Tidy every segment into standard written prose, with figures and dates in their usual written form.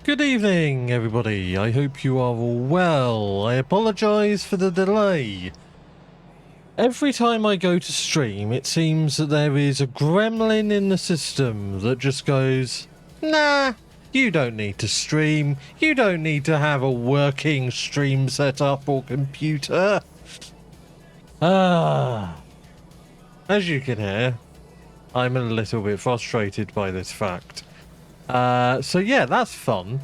Good evening, everybody. I hope you are all well. I apologise for the delay. Every time I go to stream, it seems that there is a gremlin in the system that just goes, nah, you don't need to stream. You don't need to have a working stream setup or computer. As you can hear, I'm a little bit frustrated by this fact. So yeah, that's fun.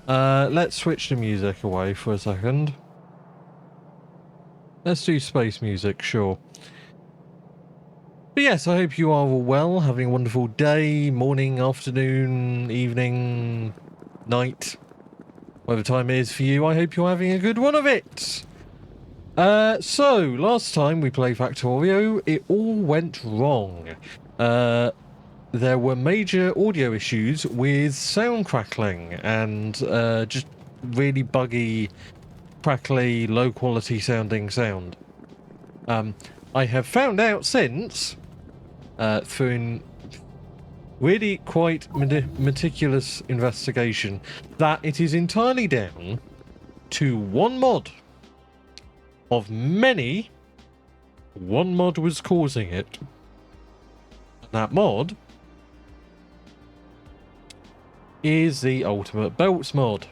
Let's switch the music away for a second. Let's do space music, sure. But yes, I hope you are all well, having a wonderful day, morning, afternoon, evening, night, whatever time it is for you. I hope you're having a good one of it. So, last time we played Factorio, it all went wrong. There were major audio issues with sound crackling and just really buggy, crackly, low quality sounding sound. I have found out since, through really quite meticulous investigation, that it is entirely down to one mod. Of many, one mod was causing it. That mod is the Ultimate Belts mod.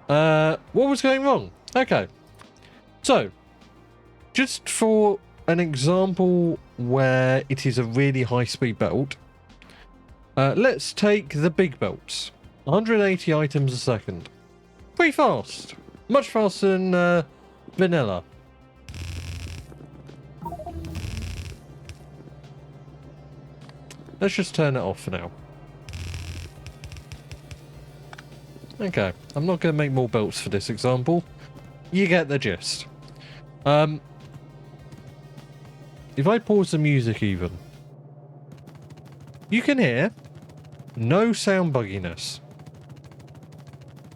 What was going wrong? Okay. So, just for an example where it is a really high-speed belt, let's take the big belts. 180 items a second. Pretty fast. Much faster than vanilla. Let's just turn it off for now. Okay, I'm not going to make more belts for this example. You get the gist. If I pause the music even, you can hear no sound bugginess.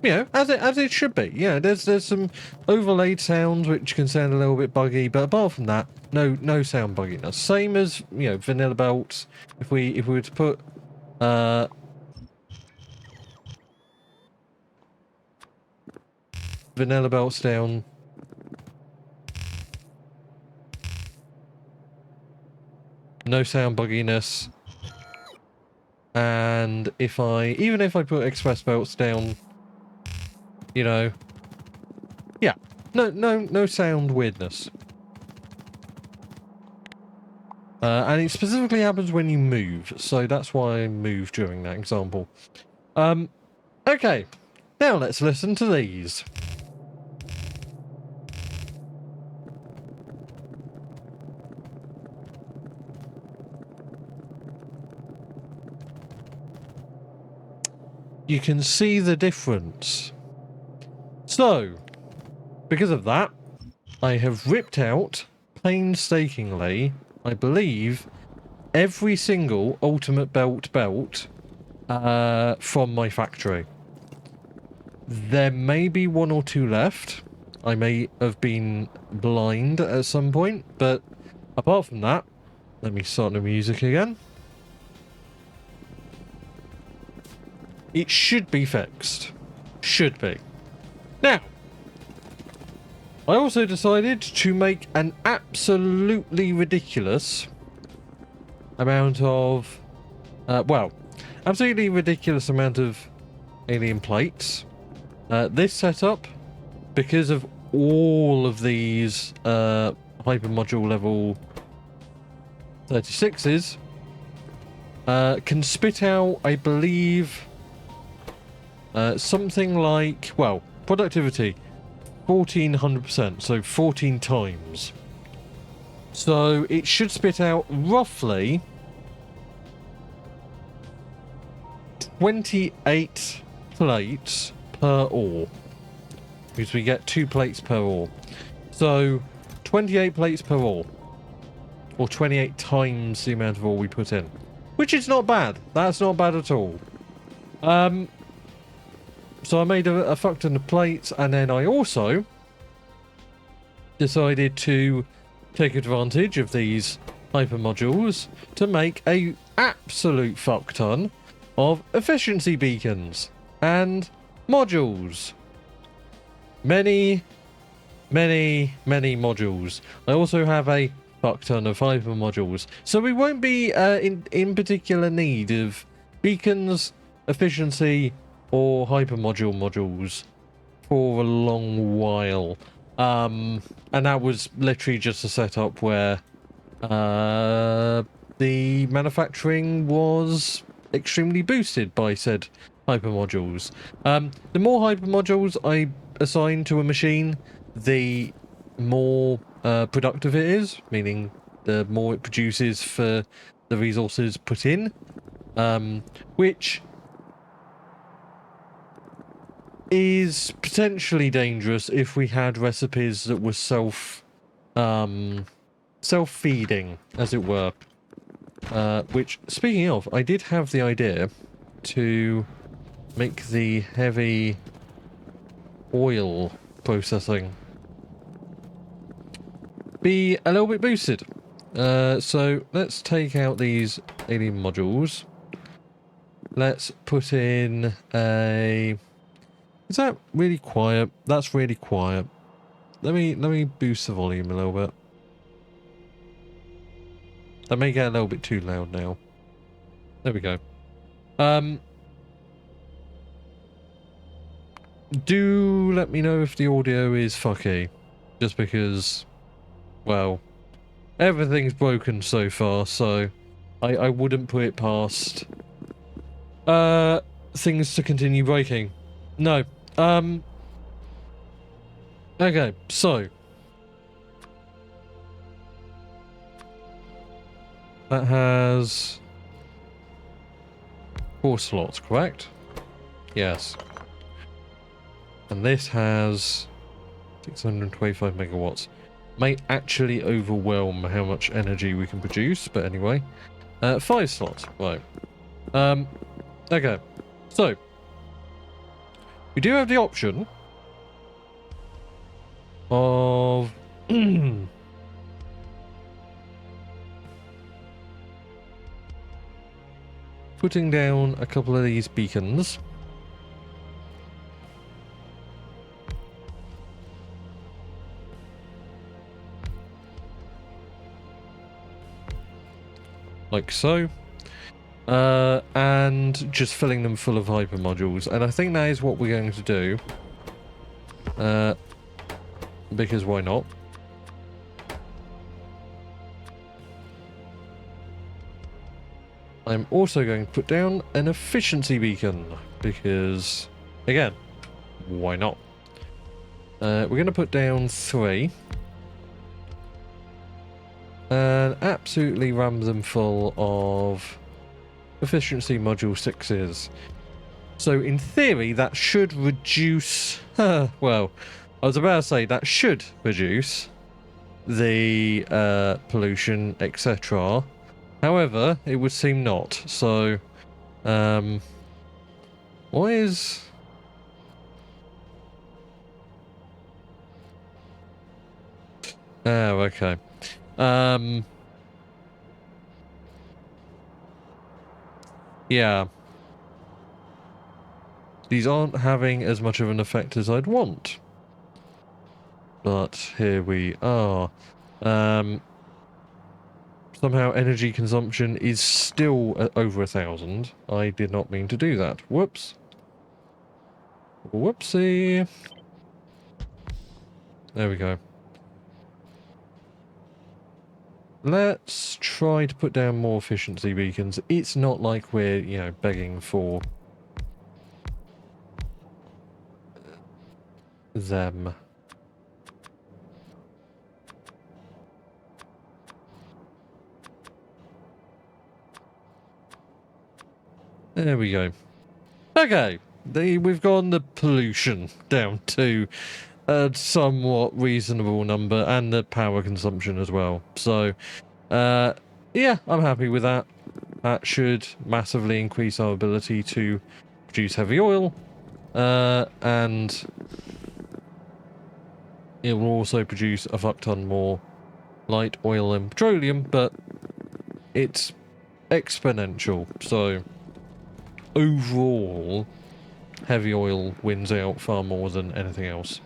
You know, as it should be. Yeah, there's some overlaid sounds which can sound a little bit buggy, but apart from that, no sound bugginess. Same as, you know, vanilla belts. If we were to put vanilla belts down, no sound bugginess, and even if I put express belts down, you know, yeah, no sound weirdness. And it specifically happens when you move, so that's why I moved during that example. Okay, now let's listen to these. You can see the difference. So, because of that, I have ripped out, painstakingly, I believe, every single Ultimate Belt from my factory. There may be one or two left. I may have been blind at some point, but apart from that, let me start the music again. It should be fixed. Should be. Now, I also decided to make an absolutely ridiculous amount of, absolutely ridiculous amount of alien plates. This setup, because of all of these hypermodule level 36s, can spit out, I believe, something like, well, productivity 1400%, so 14 times. So it should spit out roughly 28 plates per ore, because we get 2 plates per ore. So 28 plates per ore, or 28 times the amount of ore we put in, which is not bad. That's not bad at all. So I made a fuck ton of plates, and then I also decided to take advantage of these hypermodules to make a absolute fuck ton of efficiency beacons. And Modules. Many modules. I also have a fuck ton of hyper modules. So we won't be in particular need of beacons, efficiency, or hyper modules for a long while. And that was literally just a setup where the manufacturing was extremely boosted by said hyper modules. The more hyper modules I assign to a machine, the more productive it is, meaning the more it produces for the resources put in, which is potentially dangerous if we had recipes that were self-feeding, as it were. Which, speaking of, I did have the idea to make the heavy oil processing be a little bit boosted. So let's take out these alien modules. Let's put in a... Is that really quiet? That's really quiet. Let me boost the volume a little bit. That may get a little bit too loud now. There we go. Do let me know if the audio is fucky. Just because, well, everything's broken so far, so I wouldn't put it past things to continue breaking. No. Okay, so that has 4 slots, correct? Yes. And this has 625 megawatts. May actually overwhelm how much energy we can produce, but anyway. 5 slots, right. Okay, so we do have the option of putting down a couple of these beacons. Like so. And just filling them full of hyper modules. And I think that is what we're going to do. Because why not? I'm also going to put down an efficiency beacon. Because, again, why not? We're going to put down 3. And absolutely ram them full of efficiency module 6s. So in theory that should reduce well, I was about to say that should reduce the pollution, etc. However, it would seem not. So why is oh, okay. Yeah. These aren't having as much of an effect as I'd want. But here we are. Somehow energy consumption is still at over 1,000. I did not mean to do that. Whoops. Whoopsie. There we go. Let's try to put down more efficiency beacons. It's not like we're, you know, begging for them. There we go. Okay, we've gotten the pollution down to a somewhat reasonable number, and the power consumption as well. So, yeah, I'm happy with that. That should massively increase our ability to produce heavy oil, and it will also produce a fuck ton more light oil and petroleum, but it's exponential. So, overall, heavy oil wins out far more than anything else.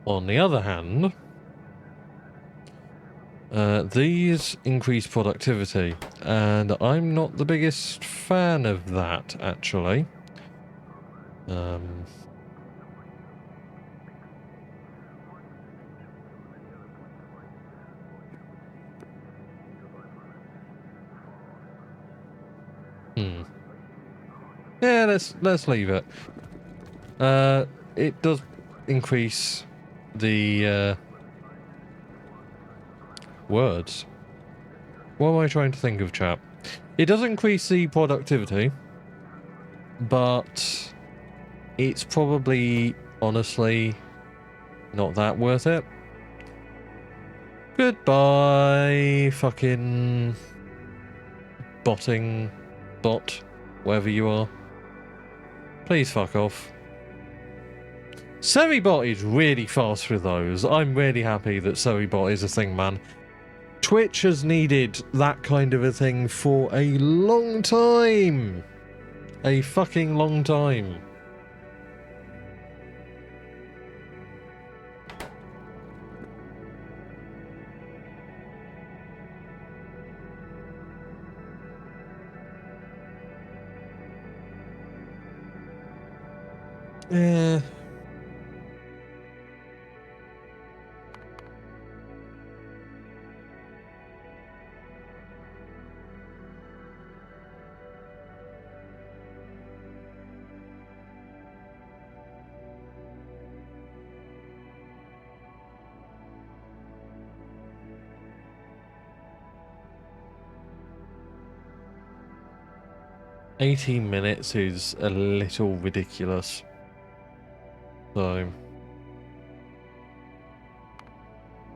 On the other hand, these increase productivity, and I'm not the biggest fan of that, actually. Yeah, let's leave it. It does increase the words. What am I trying to think of, chap? It does increase the productivity, but it's probably, honestly, not that worth it. Goodbye, fucking bot, whatever you are. Please fuck off. Seribot is really fast with those. I'm really happy that Seribot is a thing, man. Twitch has needed that kind of a thing for a long time. A fucking long time. Yeah. $18 minutes is a little ridiculous. So,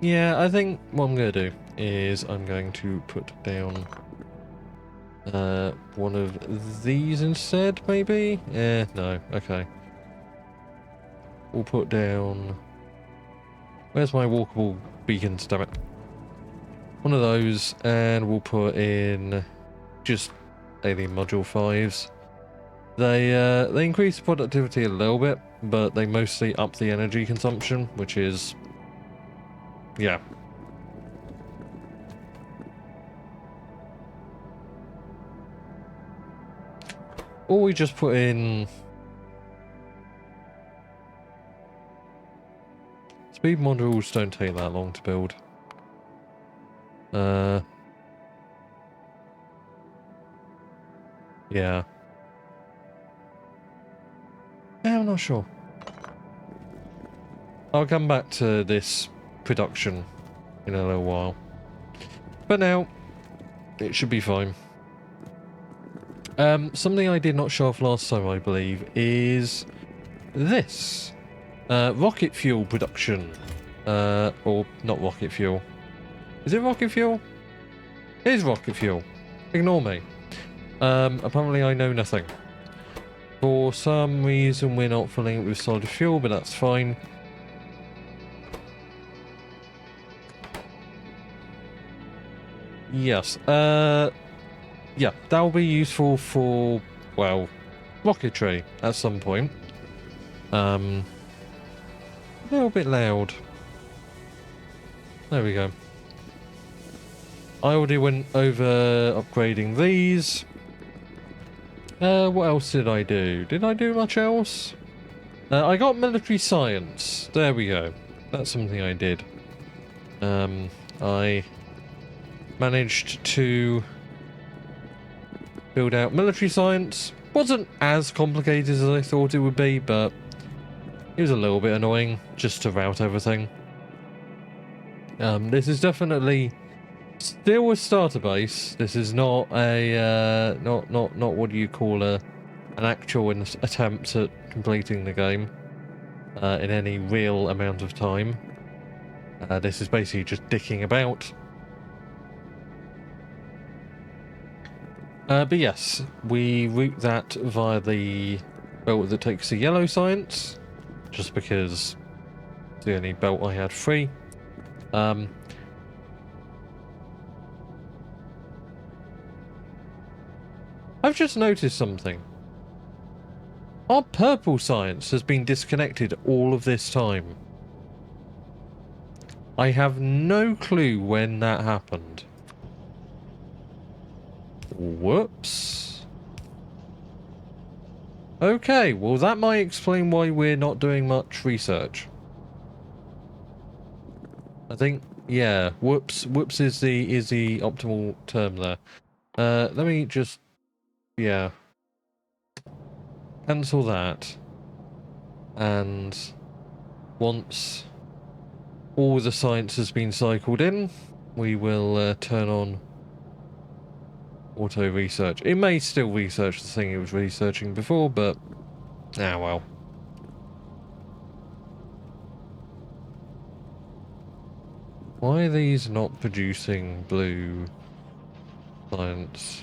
yeah, I think what I'm going to do is I'm going to put down one of these instead, maybe? No, okay. We'll put down... Where's my walkable beacons, damn it? One of those, and we'll put in just alien module 5s. They increase productivity a little bit, but they mostly up the energy consumption, which is... yeah. Or we just put in... Speed modules don't take that long to build. Yeah. I'm not sure. I'll come back to this production in a little while. But now, it should be fine. Something I did not show off last time, I believe, is this. Rocket fuel production. Or not rocket fuel. Is it rocket fuel? It is rocket fuel. Ignore me. Apparently I know nothing. For some reason we're not filling it with solid fuel, but that's fine. Yes. Yeah, that'll be useful for, well, rocketry at some point. A little bit loud. There we go. I already went over upgrading these. What else did I do? Did I do much else? I got military science. There we go. That's something I did. I managed to build out military science. Wasn't as complicated as I thought it would be, but it was a little bit annoying just to route everything. This is definitely still a starter base. This is not a not what you call an actual attempt at completing the game in any real amount of time. This is basically just dicking about. But yes, we route that via the belt that takes the yellow science, just because it's the only belt I had free. I've just noticed something. Our purple science has been disconnected all of this time. I have no clue when that happened. Whoops. Okay, well that might explain why we're not doing much research. I think, yeah, whoops is the optimal term there. Let me just, yeah, cancel that. And once all the science has been cycled in, we will turn on auto research. It may still research the thing it was researching before, but well. Why are these not producing blue science?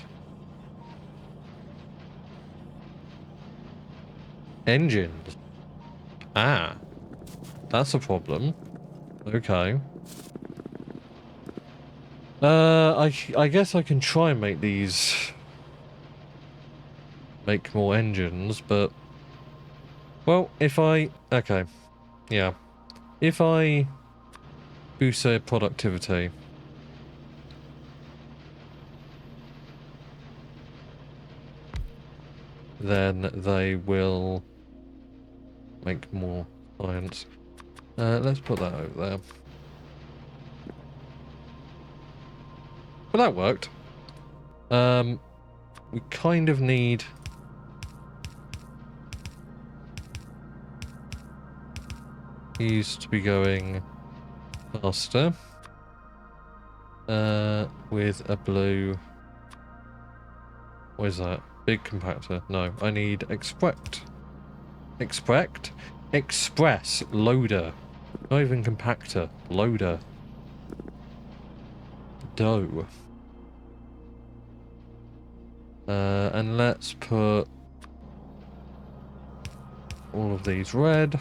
Engines. Ah, that's a problem. Okay. I guess I can try and make more engines, but well, okay, yeah, if I boost their productivity, then they will make more science. Let's put that over there. Well, that worked. We kind of need these to be going faster. With a blue. What is that? Big compactor. No, I need express loader. Not even compactor. Loader. Dough. And let's put all of these red.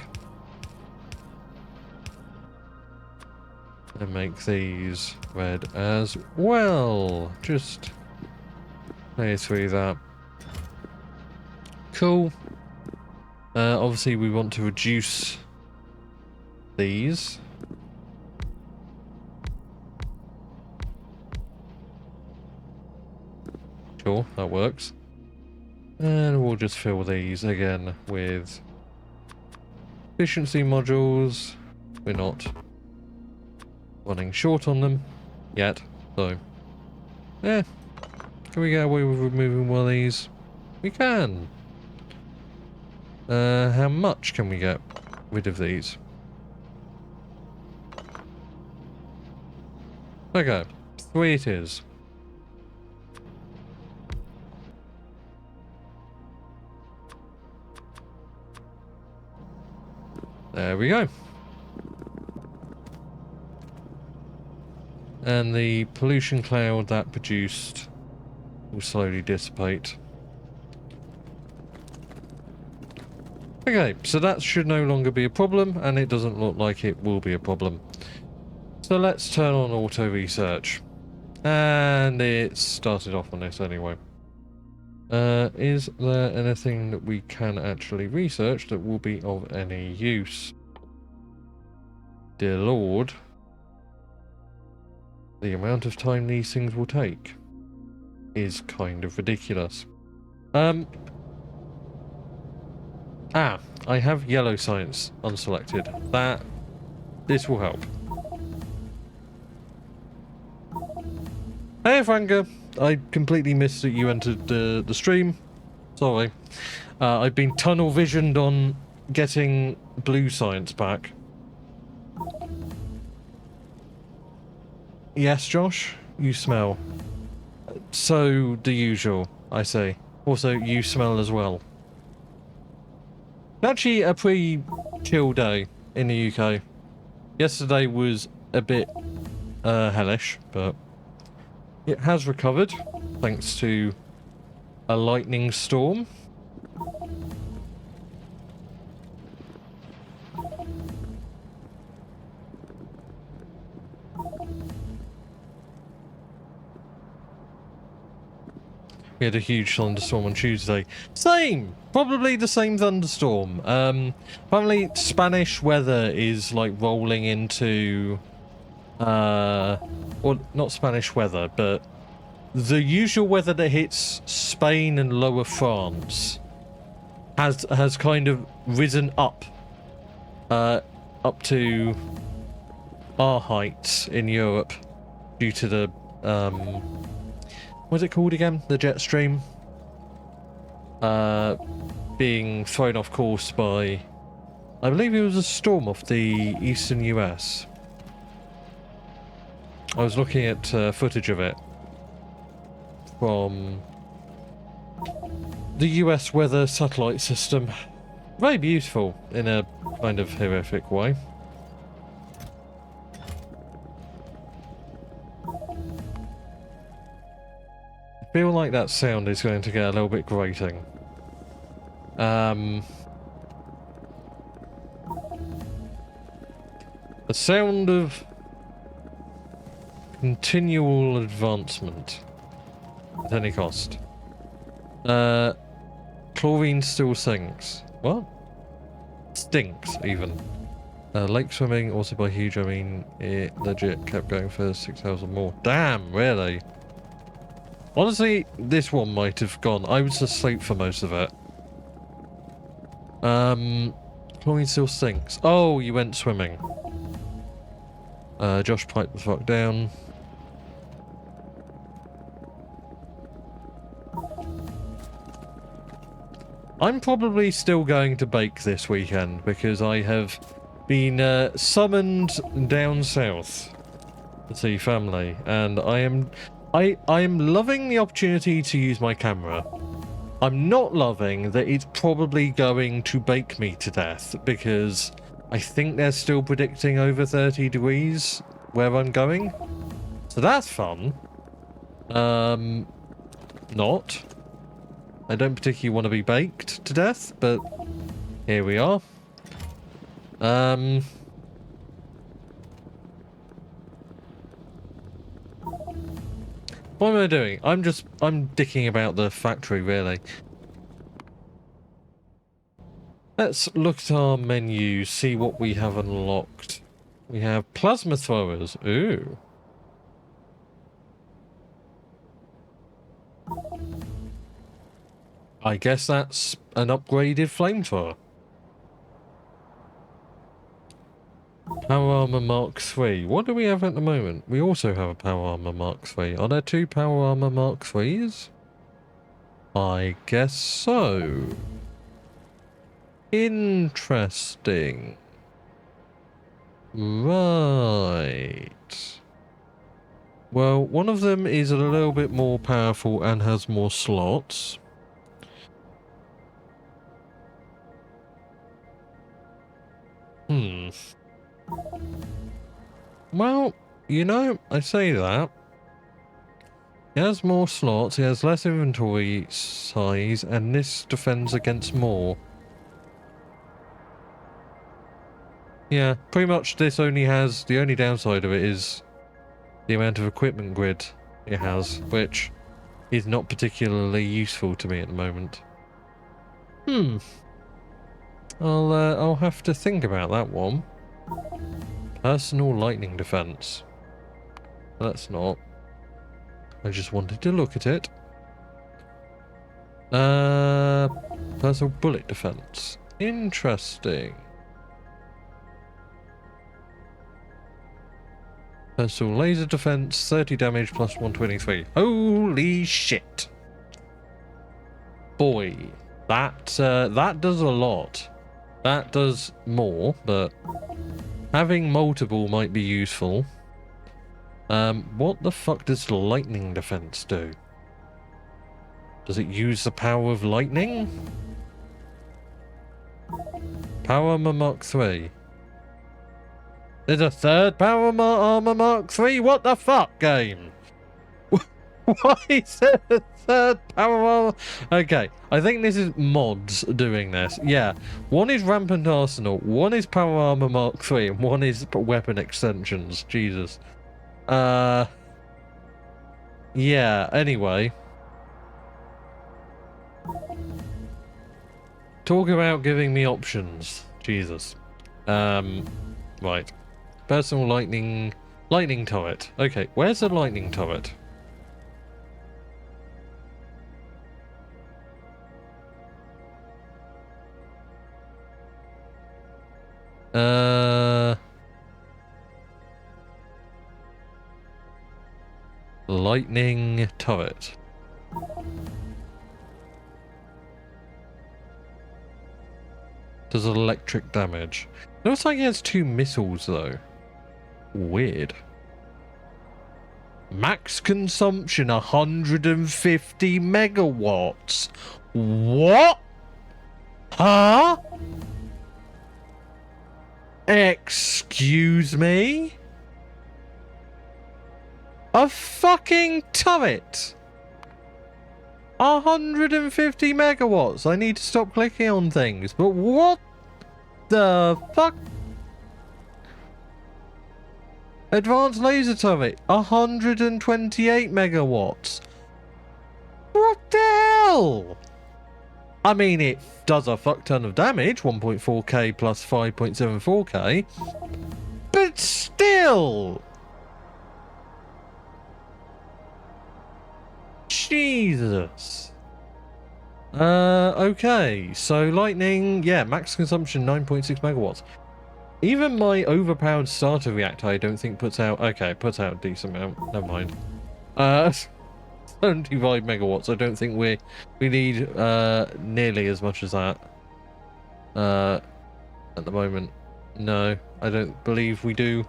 And make these red as well. Just play through that. Cool. Obviously we want to reduce these. Sure, that works. And we'll just fill these again with efficiency modules. We're not running short on them yet, so yeah. Can we get away with removing one of these? We can. How much can we get rid of these? Okay, 3 it is. There we go. And the pollution cloud that produced will slowly dissipate. Okay, so that should no longer be a problem, and it doesn't look like it will be a problem. So let's turn on auto research. And it started off on this anyway. Is there anything that we can actually research that will be of any use? Dear Lord. The amount of time these things will take is kind of ridiculous. I have yellow science unselected. This will help. Hey Franca, I completely missed that you entered the stream. Sorry. I've been tunnel visioned on getting blue science back. Yes, Josh, you smell. So the usual, I say. Also, you smell as well. Actually, a pretty chill day in the UK. Yesterday was a bit hellish, but it has recovered thanks to a lightning storm. We had a huge thunderstorm on Tuesday. Same! Probably the same thunderstorm. Apparently Spanish weather is like rolling into... well, not Spanish weather, but the usual weather that hits Spain and lower France has kind of risen up to our heights in Europe due to the what's it called again? The jet stream being thrown off course by, I believe it was a storm off the eastern US. I was looking at footage of it from the US weather satellite system. Very beautiful in a kind of horrific way. I feel like that sound is going to get a little bit grating. The sound of continual advancement at any cost. Chlorine still sinks. What? Stinks, even. Lake swimming, also by huge, I mean, it legit kept going for 6 hours or more. Damn, really? Honestly, this one might have gone. I was asleep for most of it. Chlorine still sinks. Oh, you went swimming. Josh, pipe the fuck down. I'm probably still going to bake this weekend because I have been summoned down south to see family, and I am loving the opportunity to use my camera. I'm not loving that it's probably going to bake me to death because I think they're still predicting over 30 degrees where I'm going. So that's fun. Not. I don't particularly want to be baked to death, but here we are. What am I doing? I'm dicking about the factory, really. Let's look at our menu, see what we have unlocked. We have plasma throwers. Ooh. I guess that's an upgraded flamethrower. Power Armor Mark III. What do we have at the moment? We also have a Power Armor Mark III. Are there two Power Armor Mark IIIs? I guess so. Interesting. Right. Well, one of them is a little bit more powerful and has more slots. Well, you know, I say that. It has more slots, it has less inventory size, and this defends against more. Yeah, pretty much this only has, the only downside of it is the amount of equipment grid it has, which is not particularly useful to me at the moment. I'll have to think about that one. Personal lightning defense. That's not. I just wanted to look at it. Personal bullet defense. Interesting. Personal laser defense, 30 damage plus 123. Holy shit. Boy, that does a lot. That does more, but having multiple might be useful. What the fuck does lightning defense do? Does it use the power of lightning? Power Armor Mark III. There's a third Power Armor Mark III? What the fuck, game? Why is there a third Power Armor? Okay, I think this is mods doing this. Yeah, one is Rampant Arsenal, one is Power Armor Mark III, and one is weapon extensions. Jesus. Yeah, anyway. Talk about giving me options. Jesus. Right. Personal lightning turret. Okay, where's the lightning turret? Lightning turret. Does electric damage. Looks like he has 2 missiles though. Weird. Max consumption 150 megawatts. What? Huh? Excuse me? A fucking turret. 150 megawatts. I need to stop clicking on things. But what the fuck? Advanced laser turret. 128 megawatts. What the hell? I mean, it does a fuck ton of damage. 1.4k plus 5.74k. But still. Jesus. Okay. So lightning, yeah, max consumption 9.6 megawatts. Even my overpowered starter reactor, I don't think puts out. Okay, it puts out a decent amount. Never mind. 75 megawatts. I don't think we need nearly as much as that. At the moment, no, I don't believe we do.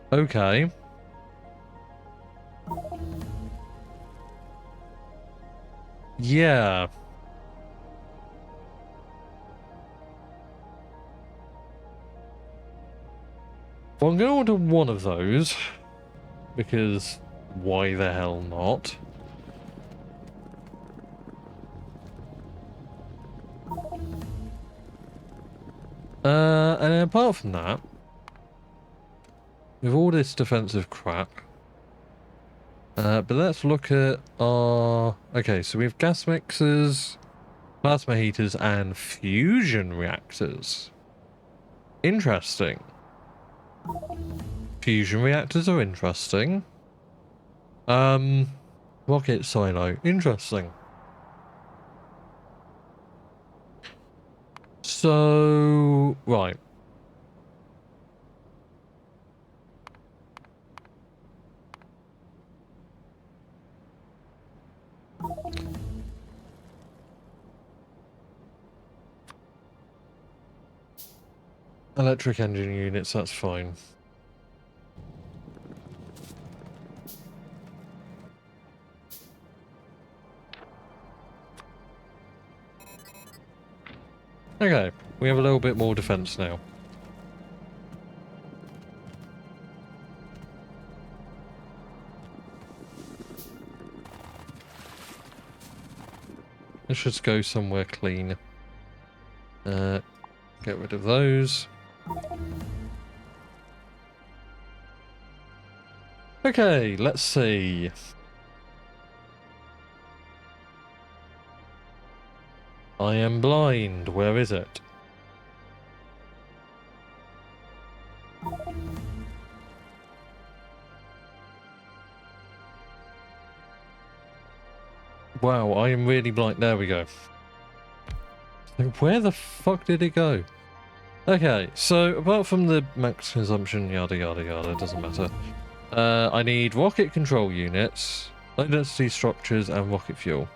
Okay. Yeah. Well, I'm going to order one of those, because why the hell not? And apart from that, with all this defensive crap, but let's look at our... Okay, so we have gas mixers, plasma heaters, and fusion reactors. Interesting. Fusion reactors are interesting. Rocket silo. Interesting. So, right. Electric engine units, that's fine. Okay, we have a little bit more defense now. Let's just go somewhere clean. Get rid of those. Okay, let's see. I am blind. Where is it? Wow, I am really blind. There we go. Where the fuck did it go? Okay, so apart from the max consumption, yada yada yada, doesn't matter. I need rocket control units, low density structures, and rocket fuel.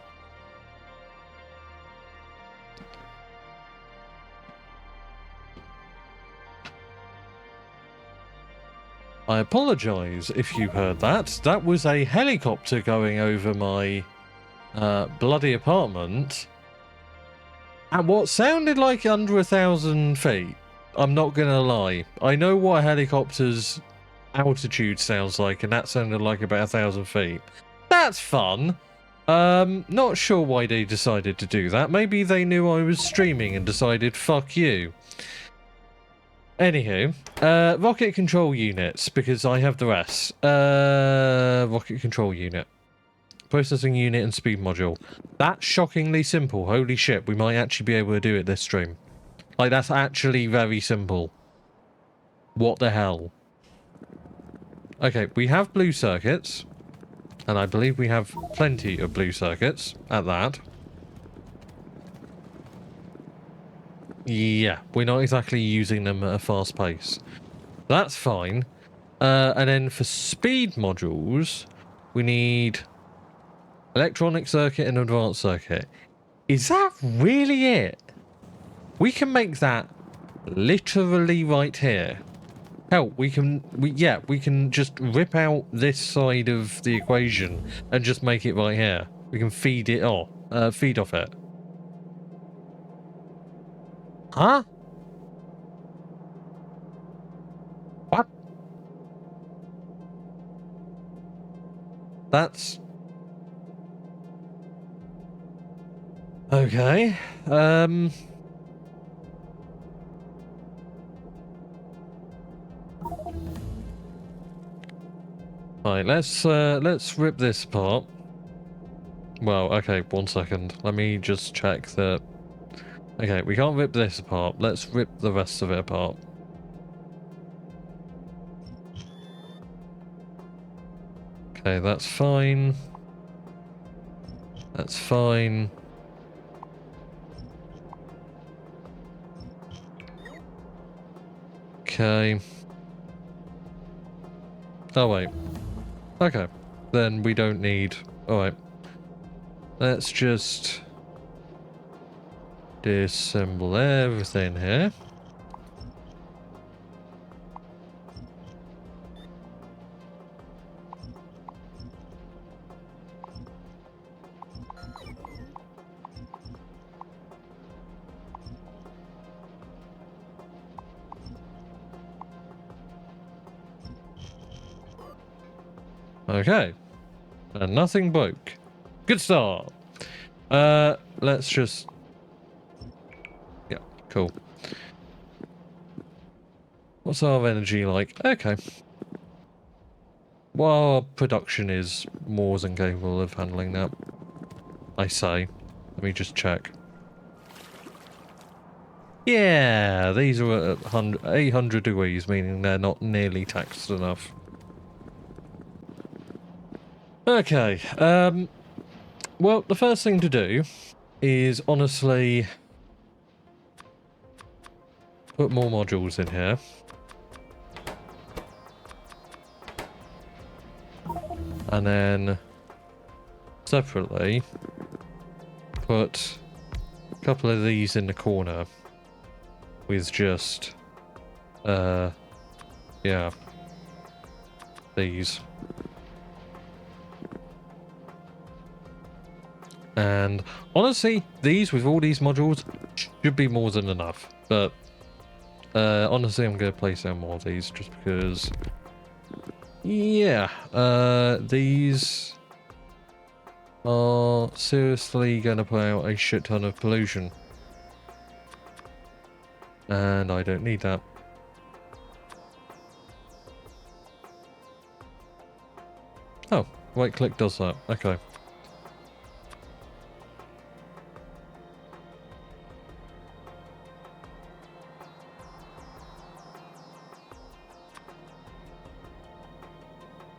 I apologise if you heard that. That was a helicopter going over my bloody apartment at what sounded like under 1,000 feet. I'm not gonna lie. I know what a helicopter's altitude sounds like, and that sounded like about 1,000 feet. That's fun. Not sure why they decided to do that. Maybe they knew I was streaming and decided, fuck you. Anywho, rocket control units, because I have the rest. Rocket control unit. processing unit and speed module. That's shockingly simple. Holy shit, we might actually be able to do it this stream. Like, that's actually very simple. What the hell? Okay, we have blue circuits. And I believe we have plenty of blue circuits at that. Yeah, we're not exactly using them at a fast pace. That's fine. And then for speed modules, we need electronic circuit and advanced circuit. Is that really it? We can make that literally right here. Hell, we can just rip out this side of the equation and just make it right here. We can feed it off, feed off it. Huh? What? That's... okay. Right, let's rip this apart. Well, okay, 1 second. Let me just check that... okay, we can't rip this apart. Let's rip the rest of it apart. Okay, that's fine. That's fine. Okay. Oh, wait. Okay. Then we don't need... alright. Let's just... disassemble everything here. Okay. And nothing broke. Good start. Let's just... yeah, cool. What's our energy like? Okay. Well, our production is more than capable of handling that. I say. Let me just check. Yeah, these are at 800 degrees, meaning they're not nearly taxed enough. Okay, well, the first thing to do is honestly put more modules in here. And then separately put a couple of these in the corner with just, yeah, these. And honestly, these, with all these modules, should be more than enough. But honestly, I'm going to place down more of these just because, yeah, these are seriously going to put out a shit ton of pollution. And I don't need that. Oh, right click does that. Okay.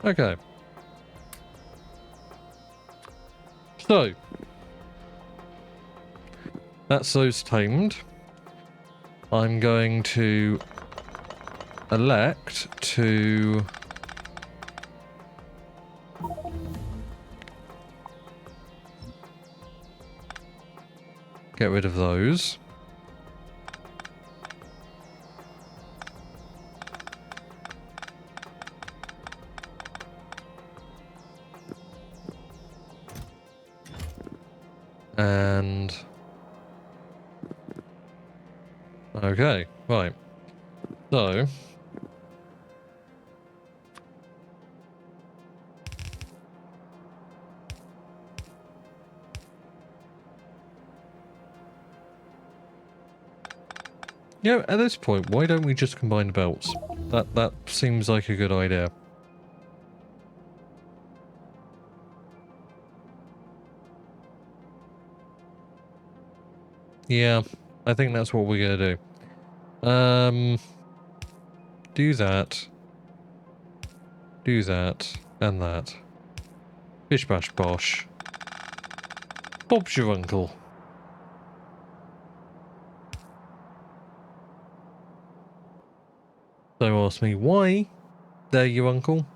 Okay. So, that's those tamed. I'm going to elect to get rid of those. And okay, right. So yeah, at this point, why don't we just combine the belts? That seems like a good idea. Yeah, I think that's what we're gonna do. Do that. Do that. And that. Bish bash bosh. Bob's your uncle. Don't ask me why they're your uncle.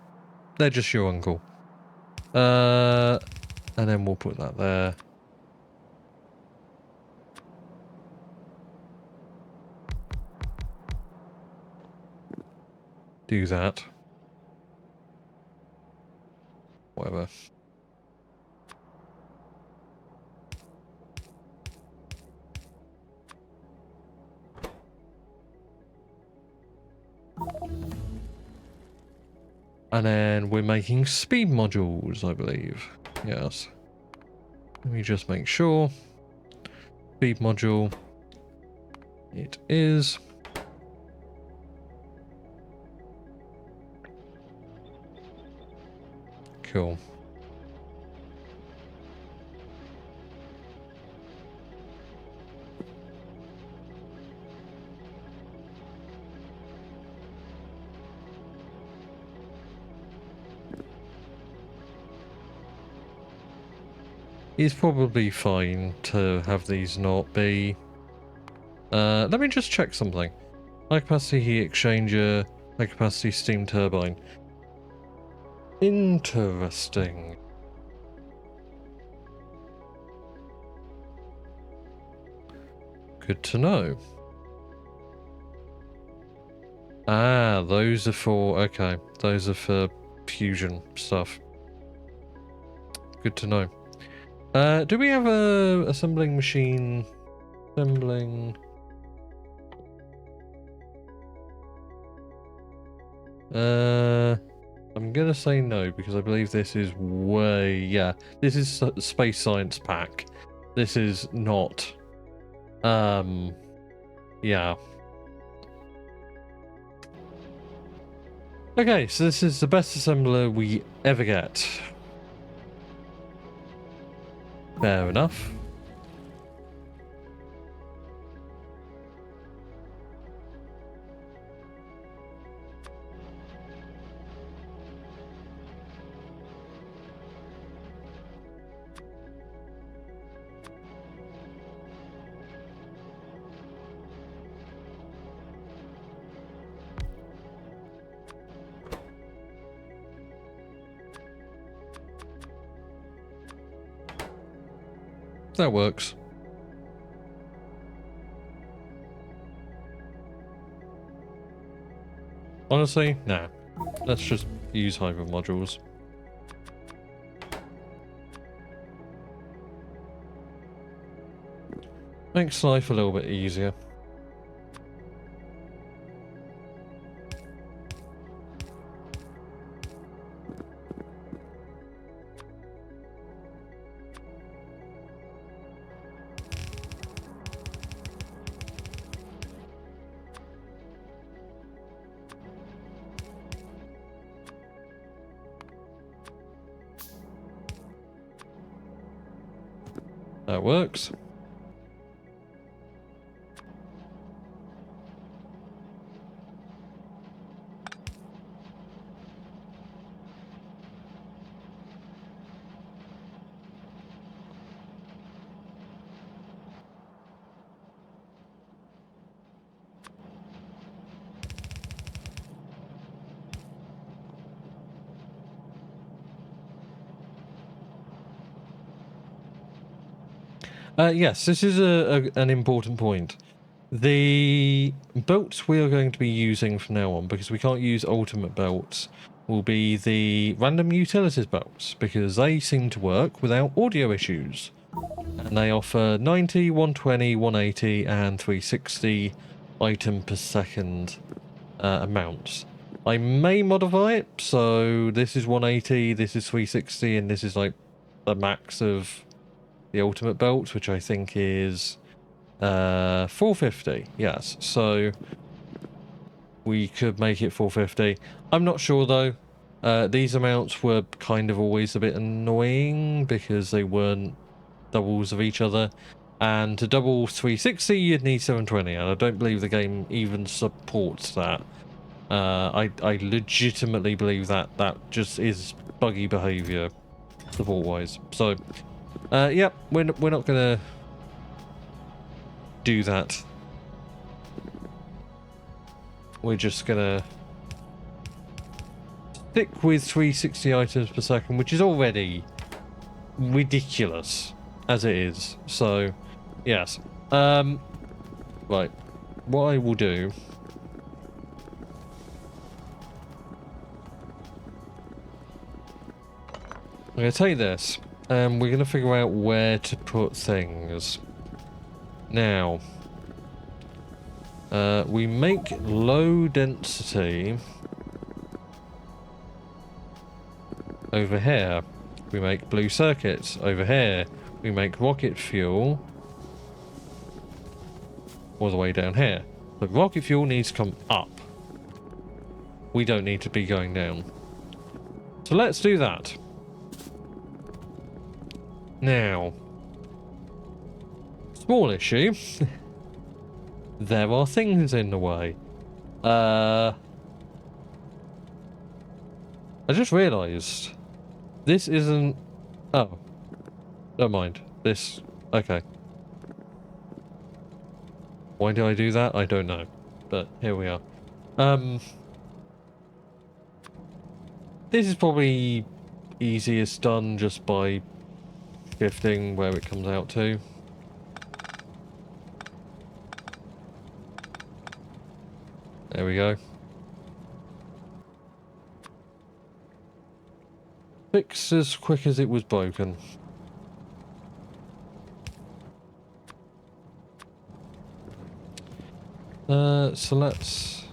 They're just your uncle. And then we'll put that there. Do that. Whatever. And then we're making speed modules, I believe. Yes. Let me just make sure. Speed module. It is. Cool. It's probably fine to have these not be... let me just check something. High capacity heat exchanger, high capacity steam turbine. Interesting. Good to know. Ah, those are for... Okay, those are for fusion stuff. Good to know. Do we have a assembling machine? Assembling... I'm gonna say no, because I believe this is way... Yeah, this is Space Science Pack. This is not... Yeah. Okay, so this is the best assembler we ever get. Fair enough. That works. Honestly, nah. Let's just use hyper modules. Makes life a little bit easier. That works. Yes, this is an important point. The belts we are going to be using from now on, because we can't use ultimate belts, will be the random utilities belts, because they seem to work without audio issues. And they offer 90, 120, 180 and 360 item per second amounts. I may modify it, so this is 180, this is 360, and this is like the max of the ultimate belt, which I think is 450. Yes, so we could make it 450. I'm not sure though. These amounts were kind of always a bit annoying because they weren't doubles of each other. And to double 360, you'd need 720, and I don't believe the game even supports that. I legitimately believe that just is buggy behaviour, support-wise. So, yep, we're not gonna do that. We're just gonna stick with 360 items per second, which is already ridiculous as it is. So, yes. Right. What I will do... I'm going to take this, and we're going to figure out where to put things. Now, we make low density over here. We make blue circuits over here. We make rocket fuel all the way down here. But rocket fuel needs to come up. We don't need to be going down. So let's do that. Now, small issue. There are things in the way. I just realised this isn't... Oh, don't mind. This... Okay. Why did I do that? I don't know. But here we are. This is probably easiest done just by shifting where it comes out to. There we go. Fix as quick as it was broken. So let's...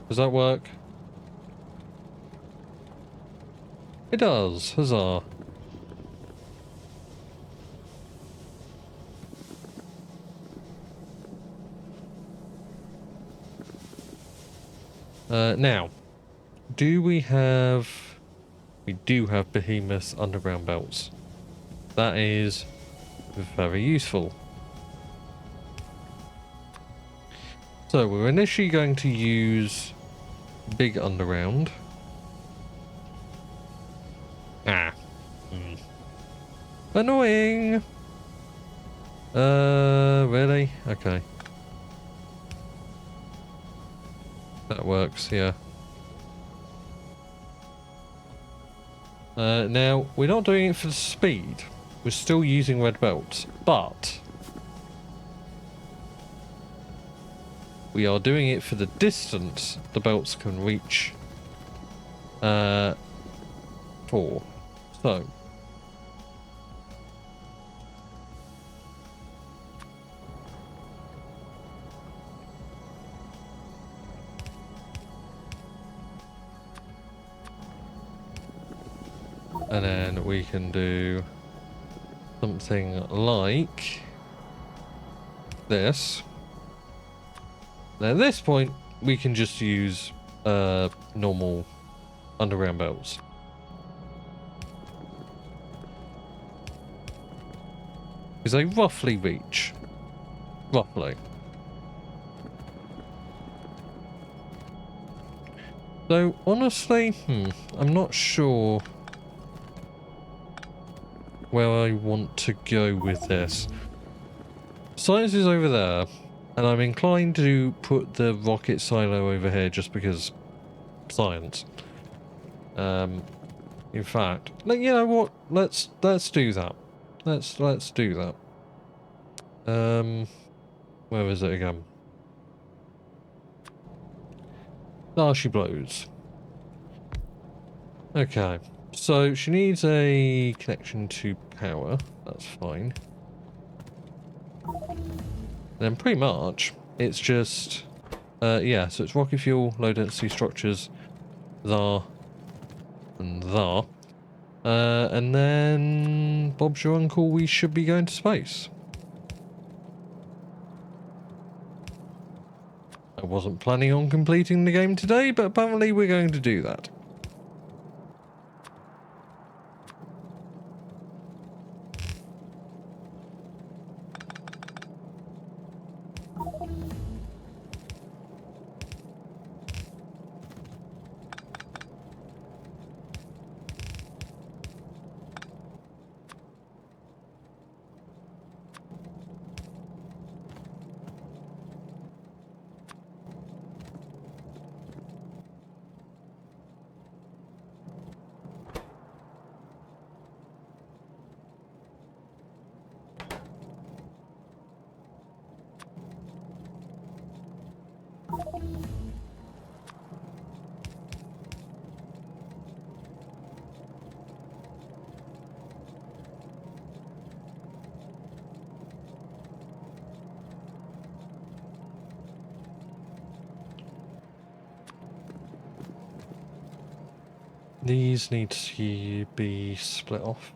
Does that work? It does. Huzzah. Now, do we have... We do have behemoth underground belts. That is very useful. So we're initially going to use big underground. Annoying! Really? Okay. That works, yeah. Now, we're not doing it for the speed. We're still using red belts, but we are doing it for the distance the belts can reach for. So, and then we can do something like this. Now at this point, we can just use normal underground belts. Because they roughly reach. Roughly. So, honestly, I'm not sure where I want to go with this. Science is over there, and I'm inclined to put the rocket silo over here just because science. In fact, you know what? Let's do that. Let's do that. Where is it again? Ah, she blows. Okay, so she needs a connection to power. That's fine. Then pretty much it's just yeah. So it's rocket fuel, low density structures, there, and there. And then Bob's your uncle, we should be going to space. I wasn't planning on completing the game today, but apparently we're going to do that. these need to be split off.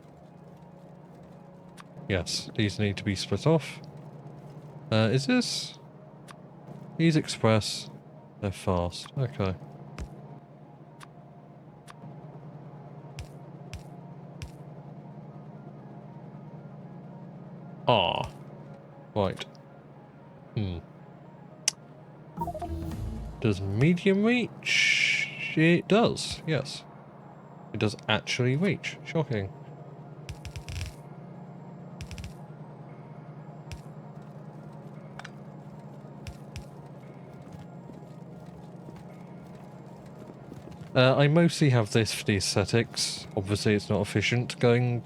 Yes, these need to be split off. Is this? These express. They're fast. Okay. Ah. Right. Does medium reach? It does, yes. It does actually reach. Shocking. I mostly have this for the aesthetics. Obviously it's not efficient going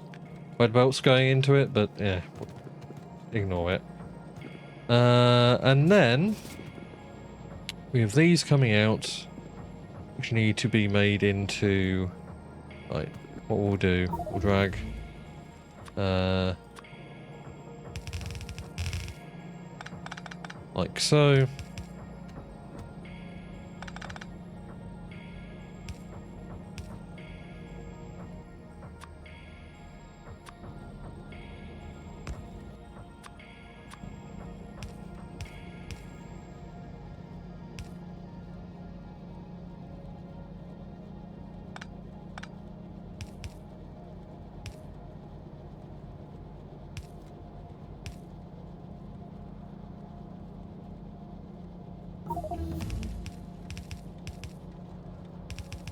red belts going into it, but yeah, ignore it. And then we have these coming out, which need to be made into, right, what we'll do, we'll drag, like so.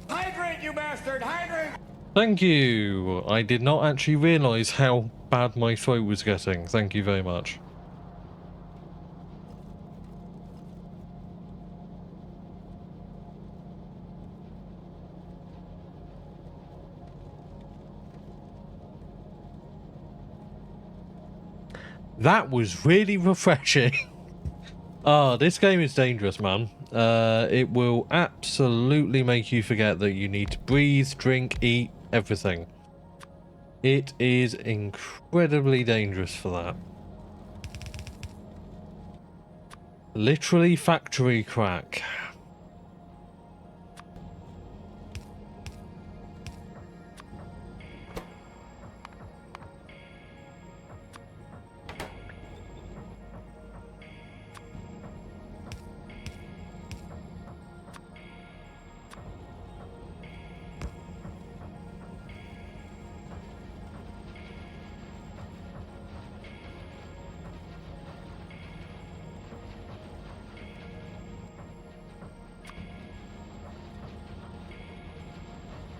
Hydrate, you bastard! Hydrate! Thank you! I did not actually realise how bad my throat was getting. Thank you very much. That was really refreshing. Ah, this game is dangerous, man. It will absolutely make you forget that you need to breathe, drink, eat, everything. It is incredibly dangerous for that. Literally factory crack.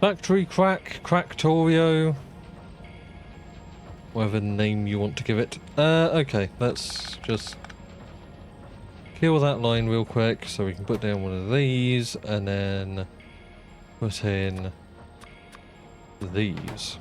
Factory crack, Cracktorio. Whatever name you want to give it. Okay, let's just kill that line real quick so we can put down one of these and then put in these.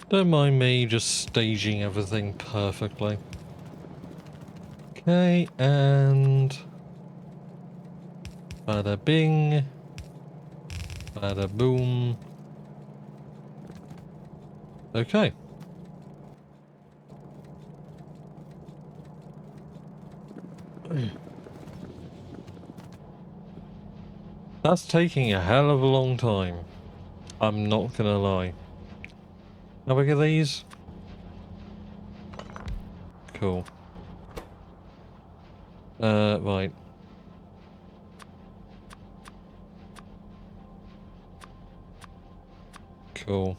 Don't mind me just staging everything perfectly. Okay, and bada bing, bada boom. Okay. That's taking a hell of a long time. I'm not gonna lie. How big are these? Cool. Right. Cool.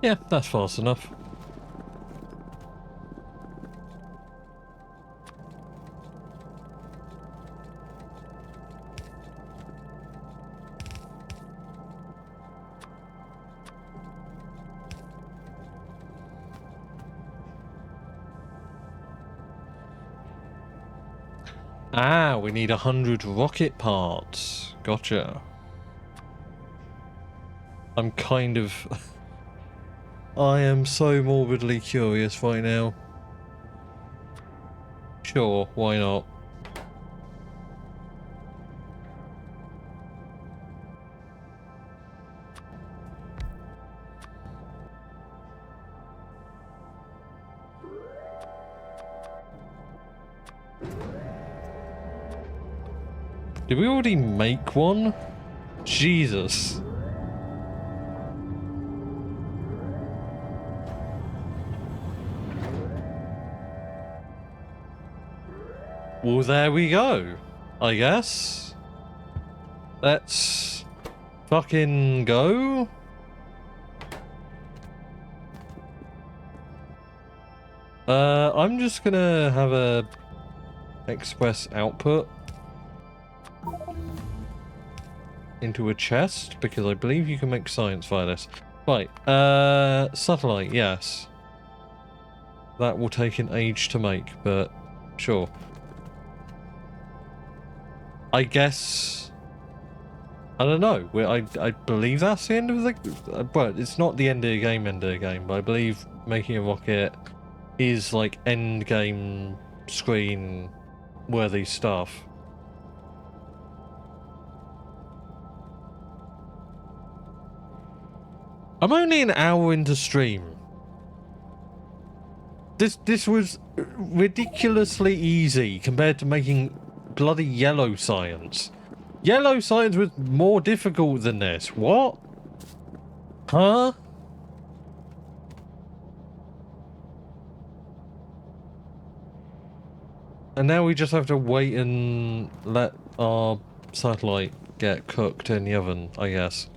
Yeah, that's fast enough. Ah, we need 100 rocket parts. Gotcha. I'm kind of... I am so morbidly curious right now. Sure, why not? Did we already make one? Jesus. Well, there we go, I guess. Let's fucking go. I'm just gonna have a express output into a chest because I believe you can make science via this. Right, satellite, yes. That will take an age to make, but sure. I guess... I don't know. I believe that's the end of the... Well, it's not the end of the game, but I believe making a rocket is like end game screen worthy stuff. I'm only an hour into stream. This was ridiculously easy compared to making bloody yellow science. Yellow science was more difficult than this. What? Huh? And now we just have to wait and let our satellite get cooked in the oven, I guess.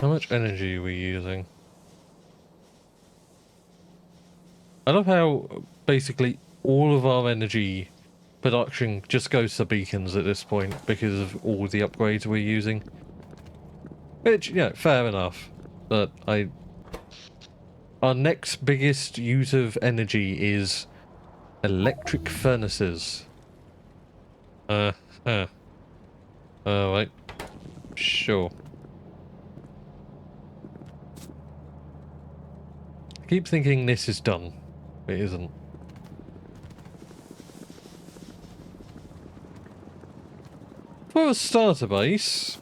How much energy are we using? I love how basically all of our energy production just goes to beacons at this point because of all the upgrades we're using. Which, yeah, fair enough. But our next biggest use of energy is electric furnaces. Right. Sure. I keep thinking this is done. It isn't. For a starter base,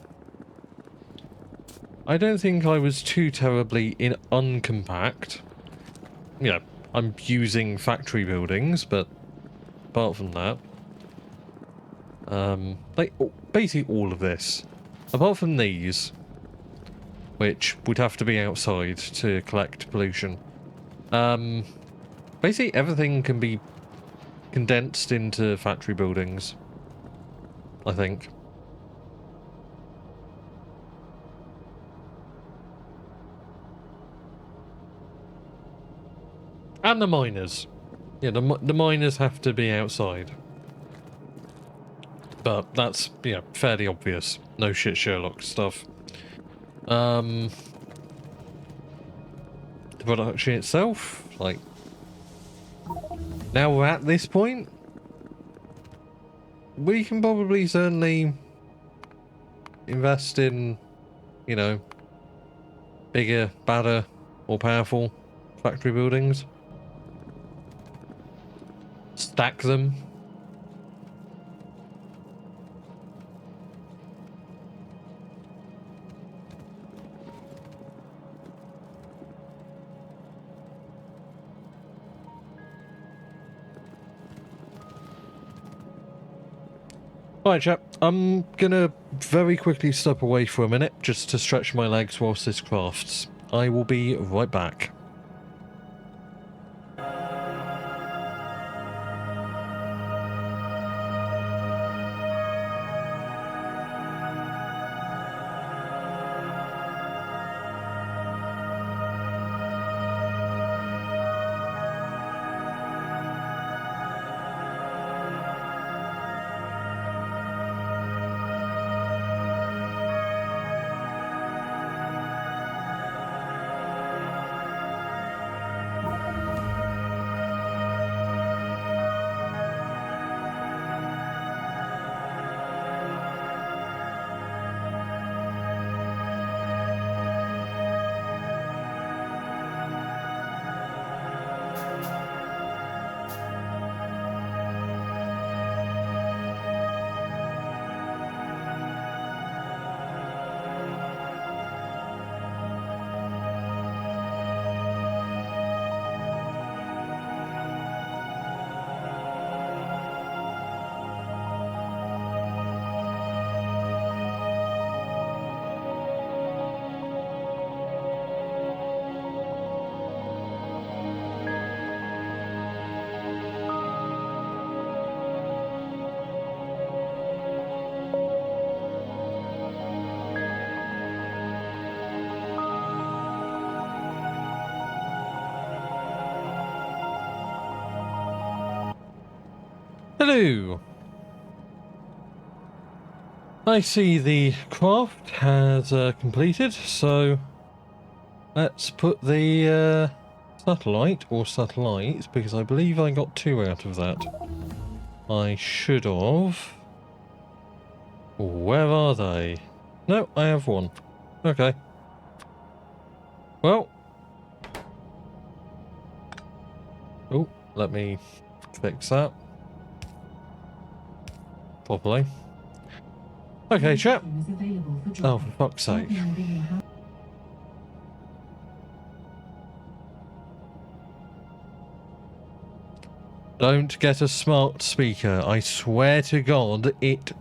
I don't think I was too terribly uncompact. Yeah, I'm using factory buildings, but apart from that, like basically all of this, apart from these, which would have to be outside to collect pollution. Basically everything can be condensed into factory buildings, I think. And the miners. Yeah, the miners have to be outside. But that's, yeah, fairly obvious. No shit Sherlock stuff. The production itself, like... Now we're at this point, we can probably certainly invest in, you know, bigger, badder, more powerful factory buildings. Stack them. Alright chap, I'm gonna very quickly step away for a minute just to stretch my legs whilst this crafts. I will be right back. Hello. I see the craft has completed, so let's put the satellite or satellites, because I believe I got 2 out of that. I should have. Where are they? No, I have 1. Okay. Well. Oh, let me fix that properly. Okay, chap. Oh, for fuck's sake. Don't get a smart speaker. I swear to God, it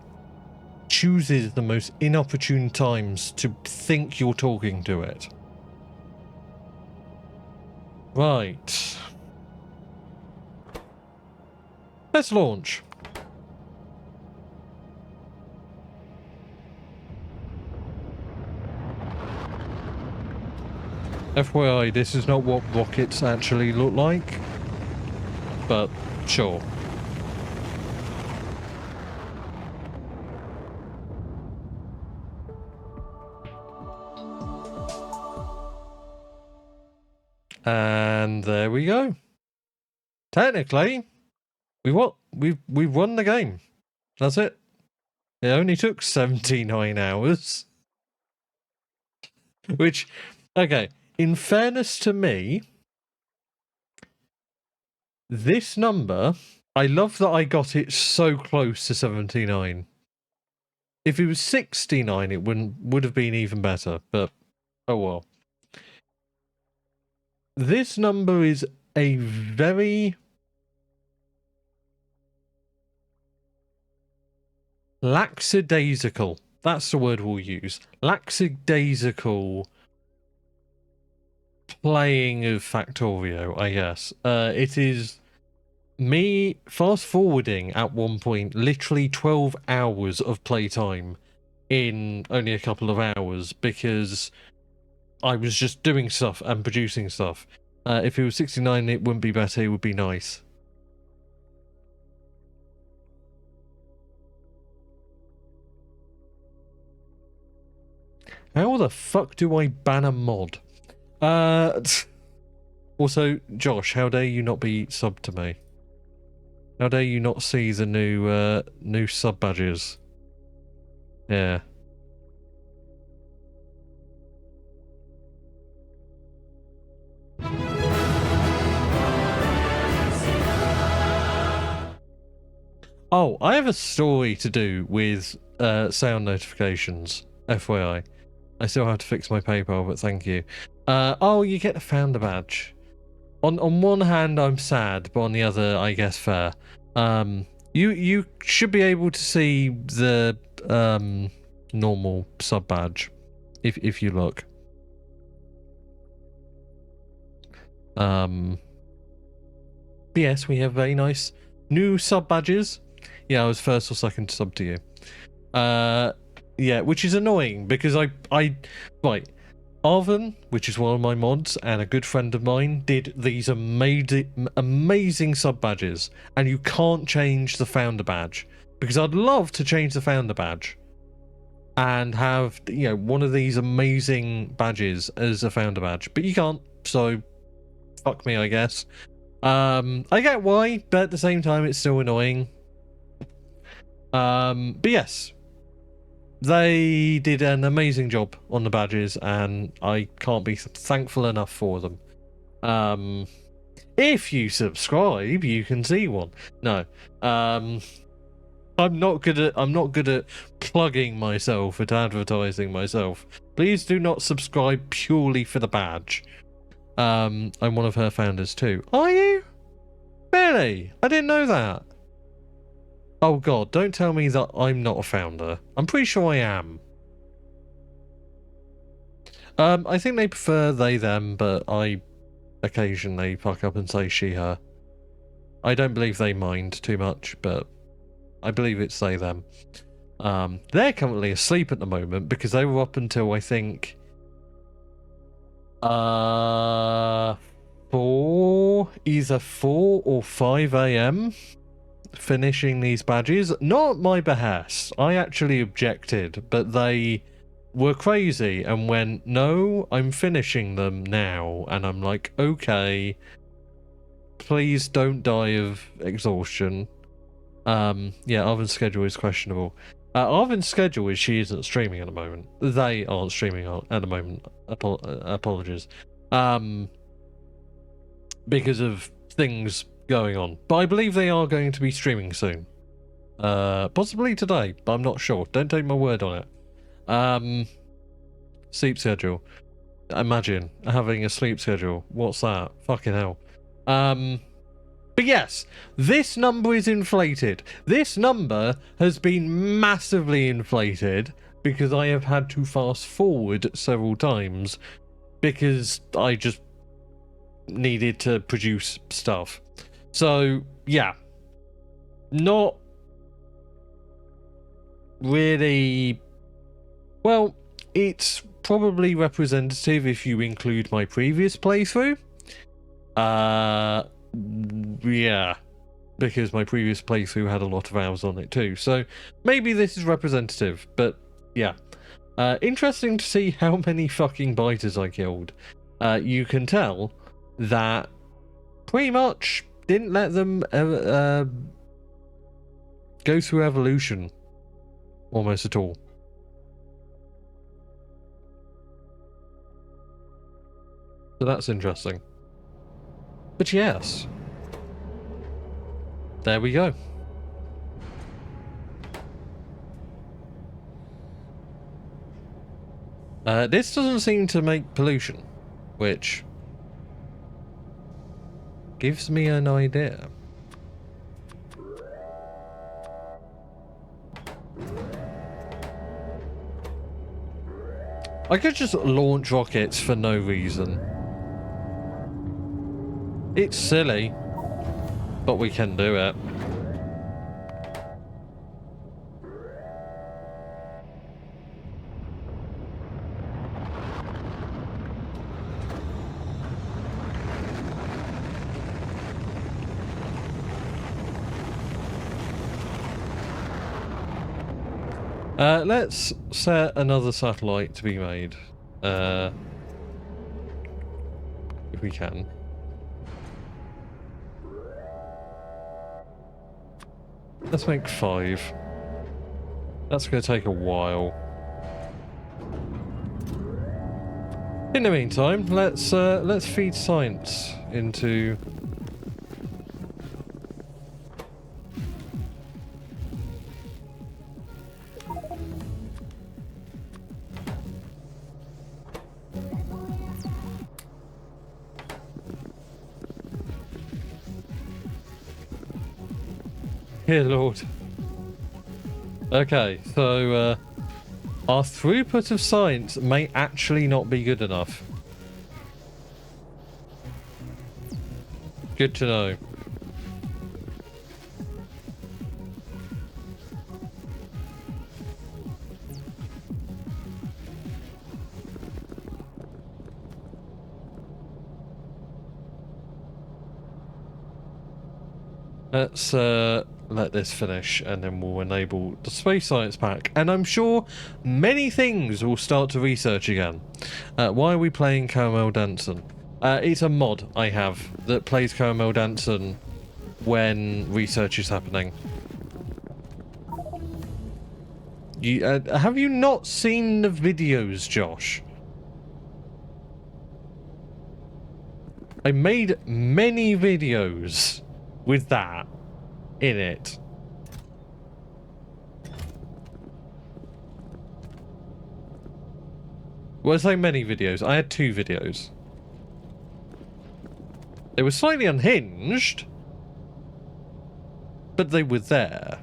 chooses the most inopportune times to think you're talking to it. Right. Let's launch. FYI, this is not what rockets actually look like, but sure. And there we go. Technically, we've won the game. That's it. It only took 79 hours. Which, okay, in fairness to me, this number, I love that I got it so close to 79. If it was 69, it would have been even better, but oh well. This number is a very lackadaisical, that's the word we'll use, lackadaisical playing of Factorio, I guess. It is me fast forwarding at one point literally 12 hours of playtime in only a couple of hours because I was just doing stuff and producing stuff. If it was 69, it wouldn't be better, it would be nice. How the fuck do I ban a mod? Also, Josh, how dare you not be subbed to me? How dare you not see the new sub badges? Yeah. Oh, I have a story to do with sound notifications, FYI. I still have to fix my PayPal, but thank you. Oh, you get the founder badge. On one hand, I'm sad, but on the other, I guess fair. You should be able to see the normal sub badge if you look. But yes, we have very nice new sub badges. Yeah, I was first or second sub to you. Yeah, which is annoying because I right. Arvin, which is one of my mods and a good friend of mine, did these amazing sub badges, and you can't change the founder badge because I'd love to change the founder badge and have, you know, one of these amazing badges as a founder badge, but you can't. So fuck me, I guess. I get why, but at the same time, it's still annoying. But yes. They did an amazing job on the badges, and I can't be thankful enough for them. If you subscribe, you can see one. No, I'm not good at plugging myself at advertising myself. Please do not subscribe purely for the badge. I'm one of her founders too. Are you? Really? I didn't know that. Oh god, don't tell me that I'm not a founder. I'm pretty sure I am. I think they prefer they, them, but I occasionally fuck up and say she, her. I don't believe they mind too much, but I believe it's they, them. They're currently asleep at the moment because they were up until, I think, 4, either 4 or 5 a.m. finishing these badges. Not at my behest. I actually objected, but they were crazy and went, no, I'm finishing them now. And I'm like, okay, please don't die of exhaustion. Yeah, Arvin's schedule is questionable. Arvin's schedule is she isn't streaming at the moment. They aren't streaming at the moment. Apologies. Because of things going on. But I believe they are going to be streaming soon. Possibly today, but I'm not sure. Don't take my word on it. Sleep schedule. Imagine having a sleep schedule. What's that? Fucking hell. But yes, this number is inflated. This number has been massively inflated because I have had to fast forward several times because I just needed to produce stuff. So, yeah. Not really... Well, it's probably representative if you include my previous playthrough. Yeah, because my previous playthrough had a lot of hours on it too. So maybe this is representative, but yeah. Interesting to see how many fucking biters I killed. You can tell that pretty much didn't let them go through evolution almost at all. So that's interesting. But yes, there we go. This doesn't seem to make pollution, which gives me an idea. I could just launch rockets for no reason. It's silly, but we can do it. Let's set another satellite to be made. If we can. Let's make 5. That's going to take a while. In the meantime, let's feed science into... Dear Lord. Okay, so our throughput of science may actually not be good enough. Good to know. Let's let this finish and then we'll enable the space science pack, and I'm sure many things will start to research again. Why are we playing Caramel Dancing? It's a mod I have that plays Caramel Dancing when research is happening. You, have you not seen the videos, Josh? I made many videos with that in it. Well, I say many videos. I had 2 videos. They were slightly unhinged, but they were there.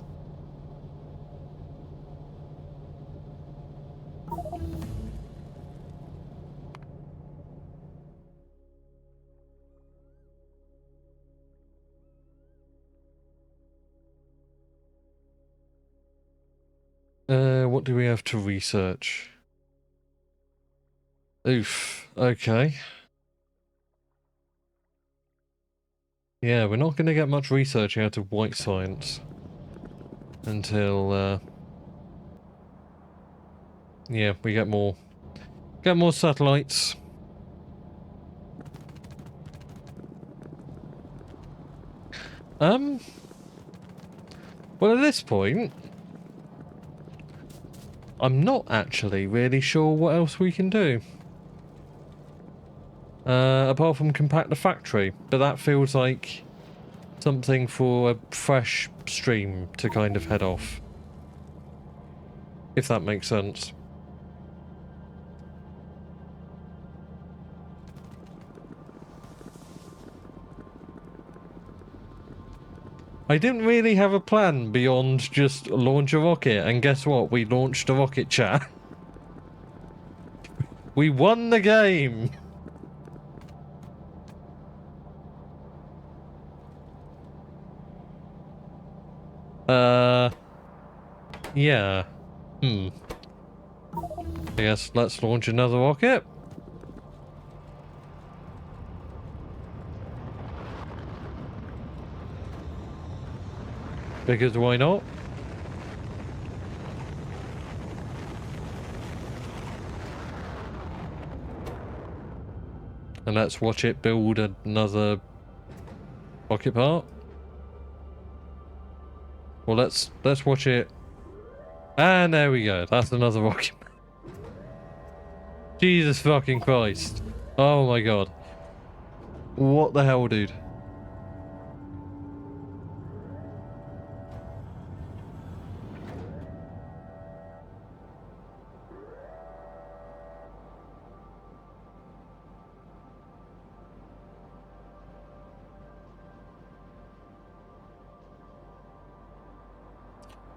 What do we have to research? Oof, okay. Yeah, we're not going to get much research out of white science until, yeah, we get more satellites. Well, at this point, I'm not actually really sure what else we can do. Apart from compact the factory, but that feels like something for a fresh stream to kind of head off. If that makes sense. I didn't really have a plan beyond just launch a rocket, and guess what? We launched a rocket, chat. We won the game! Yeah. I guess let's launch another rocket. Because why not? And let's watch it build another rocket part. Well, let's watch it. And there we go. That's another rocket. Jesus fucking Christ. Oh my god. What the hell, dude?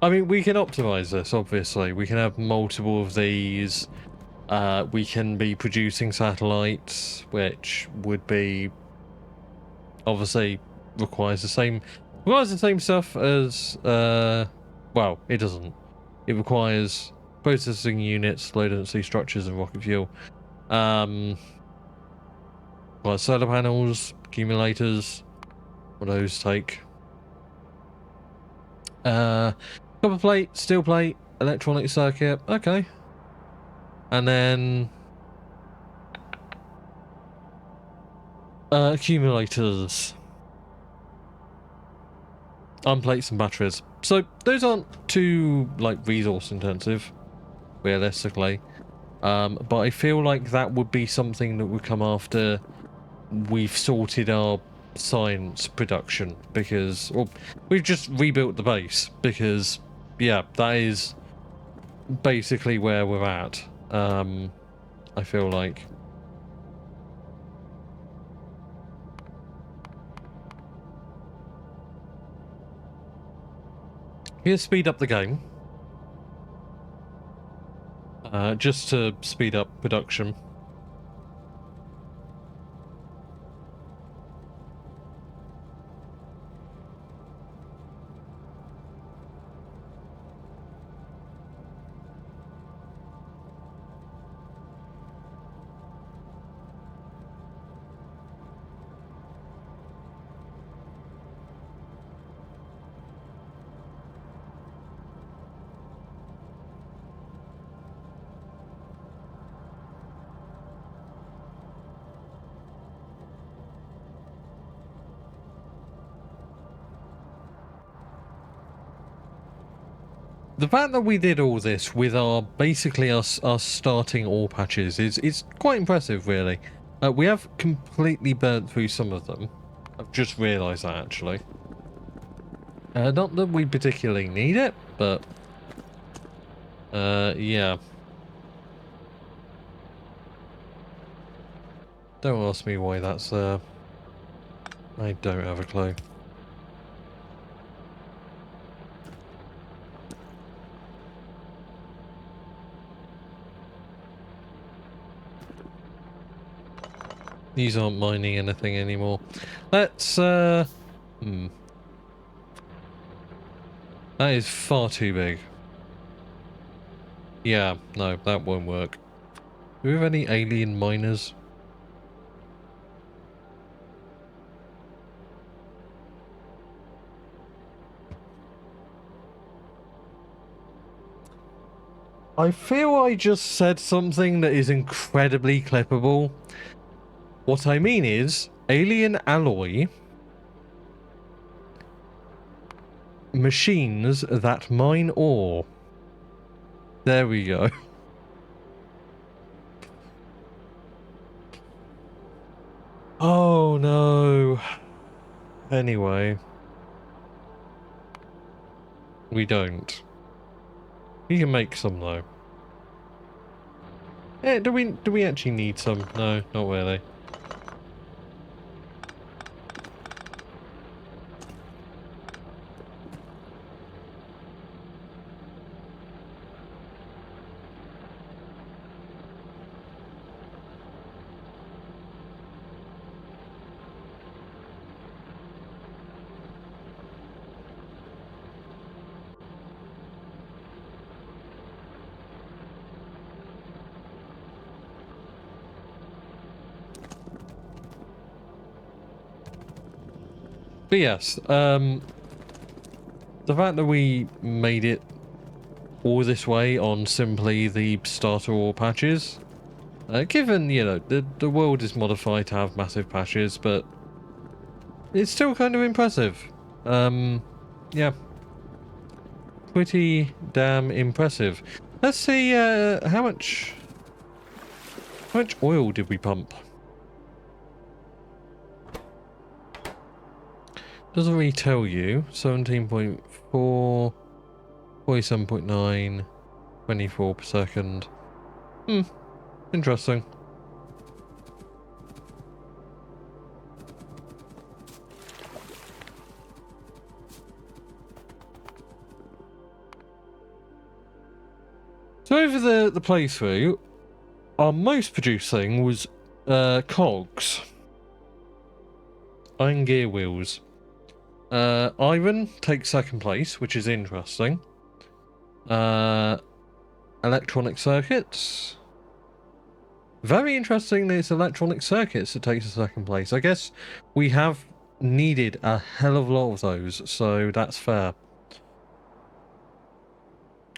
I mean, we can optimize this, obviously. We can have multiple of these. We can be producing satellites, which would be obviously requires the same stuff as well, it doesn't. It requires processing units, low density structures, and rocket fuel. Well, solar panels, accumulators, what those take. Copper plate, steel plate, electronic circuit, okay. And then accumulators, plates and batteries. So those aren't too like resource intensive, realistically. But I feel like that would be something that would come after we've sorted our science production, because we've just rebuilt the base, because yeah, that is basically where we're at. I feel like. Here's speed up the game. Just to speed up production. The fact that we did all this with our basically us starting ore patches is quite impressive, really. We have completely burnt through some of them. I've just realised that, actually. Not that we particularly need it, but yeah. Don't ask me why that's there. I don't have a clue. These aren't mining anything anymore. Let's, That is far too big. Yeah, no, that won't work. Do we have any alien miners? I feel I just said something that is incredibly clippable. What I mean is, alien alloy machines that mine ore. There we go. Oh no. Anyway. We don't. We can make some though. Do we actually need some? No, not really. But yes, the fact that we made it all this way on simply the starter ore patches, given, you know, the world is modified to have massive patches, but it's still kind of impressive. Yeah. Pretty damn impressive. Let's see, how much oil did we pump? Doesn't really tell you. 17.4, 47.9, 24 per second. Interesting. So over the playthrough, our most produced thing was cogs. Iron gear wheels. Iron takes second place, which is interesting. Electronic circuits. Very interesting that it's electronic circuits that takes the second place. I guess we have needed a hell of a lot of those, so that's fair.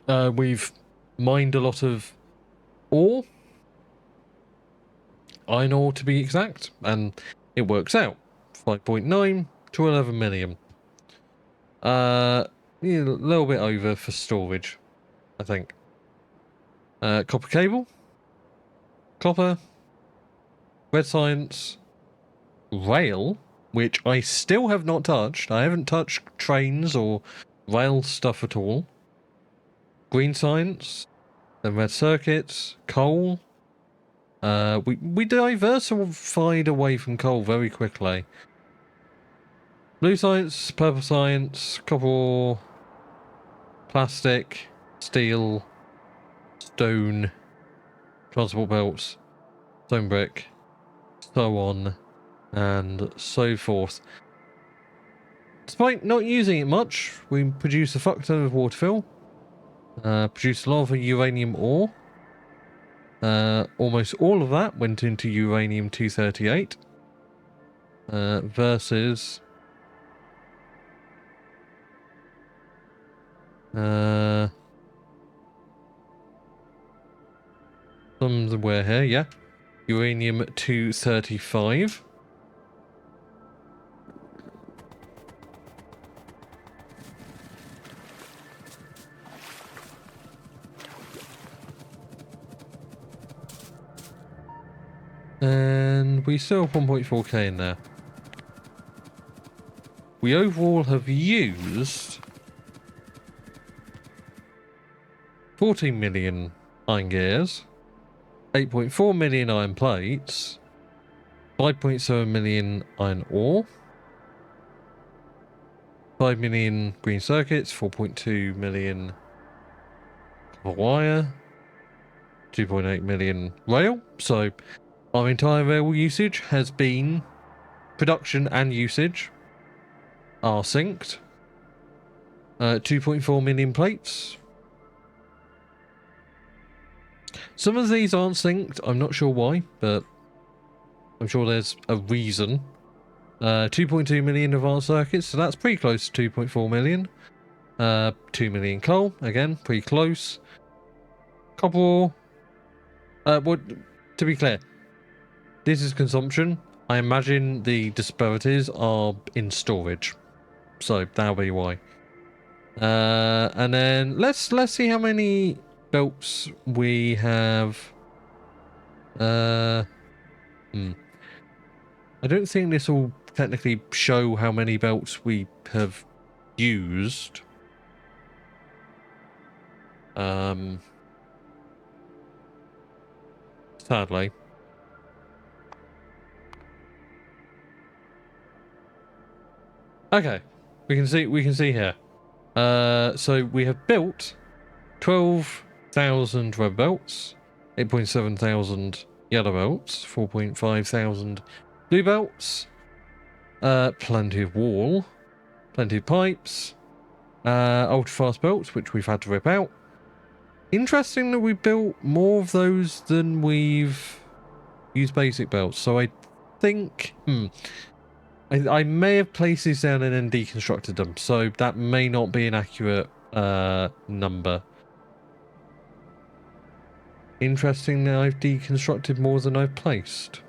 We've mined a lot of ore. Iron ore to be exact, and it works out. 5.9 to 11 million. Yeah, a little bit over for storage, I think. Copper cable. Copper. Red science. Rail, which I still have not touched. I haven't touched trains or rail stuff at all. Green science. Then red circuits. Coal. We diversified away from coal very quickly. Blue science, purple science, copper ore, plastic, steel, stone, transport belts, stone brick, so on and so forth. Despite not using it much, we produced a fuck ton of water fill, produced a lot of uranium ore. Almost all of that went into uranium-238 versus somewhere here, yeah, uranium-235. And we still have 1.4k in there. We overall have used 14 million iron gears, 8.4 million iron plates, 5.7 million iron ore, 5 million green circuits, 4.2 million copper wire, 2.8 million rail. So our entire rail usage has been, production and usage are synced. 2.4 million plates. Some of these aren't synced. I'm not sure why, but I'm sure there's a reason. 2.2 million advanced circuits, so that's pretty close to 2.4 million. 2 million coal, again, pretty close. couple. What? To be clear, this is consumption. I imagine the disparities are in storage, so that'll be why. And then let's see how many belts we have. I don't think this will technically show how many belts we have used. Sadly. Okay, we can see here. So we have built 12,000 red belts, 8.7 thousand yellow belts, 4.5 thousand blue belts, plenty of wall, plenty of pipes, ultra fast belts, which we've had to rip out. Interesting that we built more of those than we've used basic belts. So I think, I may have placed these down and then deconstructed them. So that may not be an accurate number. Interesting that I've deconstructed more than I've placed.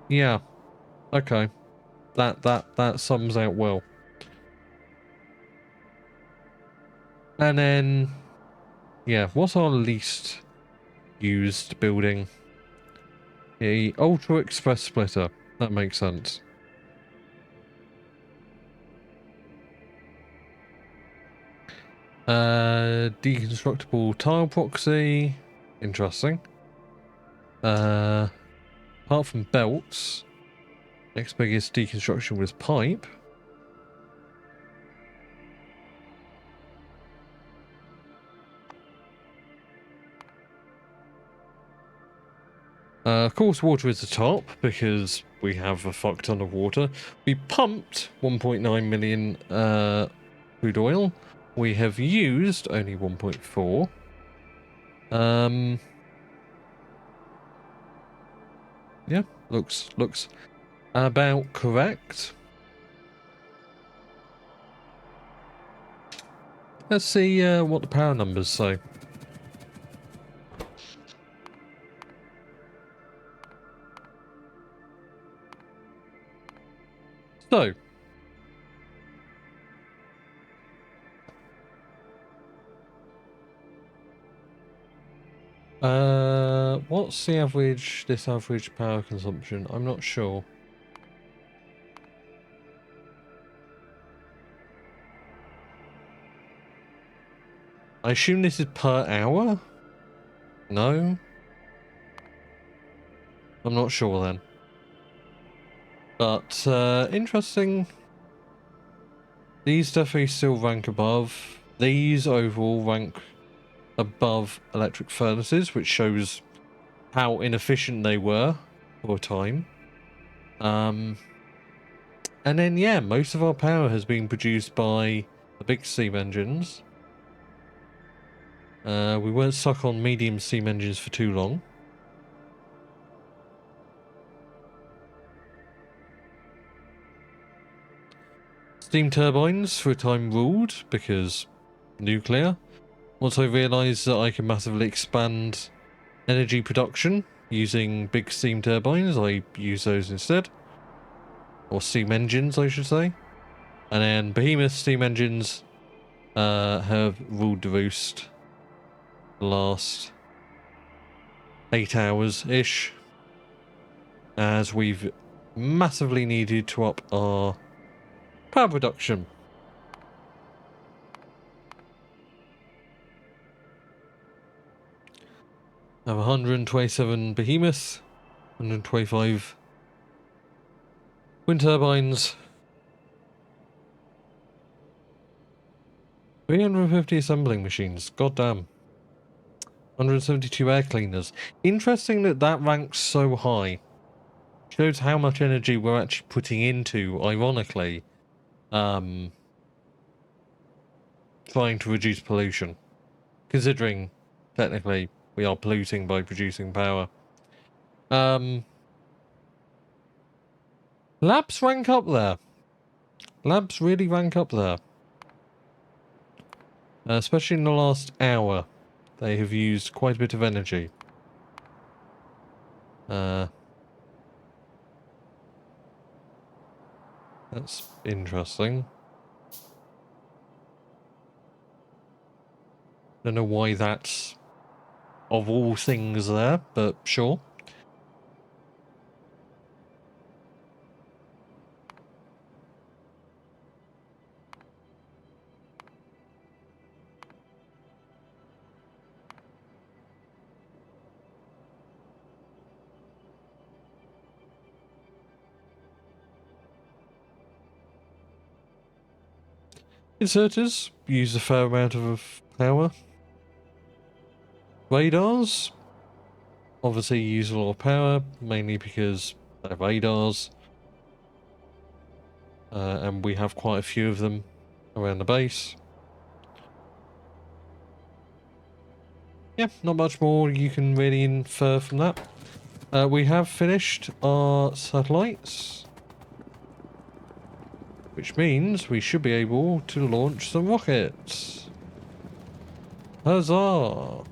Yeah. Okay. That sums out well. And then, yeah, what's our least used building? The Ultra Express Splitter. That makes sense. Deconstructible tile proxy. Interesting. Apart from belts, next biggest deconstruction was pipe. Of course, water is the top because we have a fuck ton of water. We pumped 1.9 million crude oil. We have used only 1.4. Yeah, looks about correct. Let's see what the power numbers say. So, what's the average power consumption? I'm not sure. I assume this is per hour? No? I'm not sure then. But, interesting. These definitely still rank above. These overall rank above electric furnaces, which shows how inefficient they were for a time. And then, yeah, most of our power has been produced by the big steam engines. We weren't stuck on medium steam engines for too long. Steam turbines for a time ruled because nuclear. Once I realised that I can massively expand energy production using big steam turbines, I use those instead. Or steam engines, I should say. And then behemoth steam engines have ruled the roost the last 8 hours-ish, as we've massively needed to up our power production. I have 127 behemoths, 125 wind turbines, 350 assembling machines, goddamn. 172 air cleaners. Interesting that that ranks so high. Shows how much energy we're actually putting into, ironically, trying to reduce pollution. Considering, technically, we are polluting by producing power. Labs rank up there. Labs really rank up there. Especially in the last hour. They have used quite a bit of energy. That's interesting. Don't know why that's of all things there, but sure. Inserters use a fair amount of power. Radars obviously use a lot of power, mainly because they're radars. And we have quite a few of them around the base. Yeah, not much more you can really infer from that. We have finished our satellites, which means we should be able to launch some rockets. Huzzah!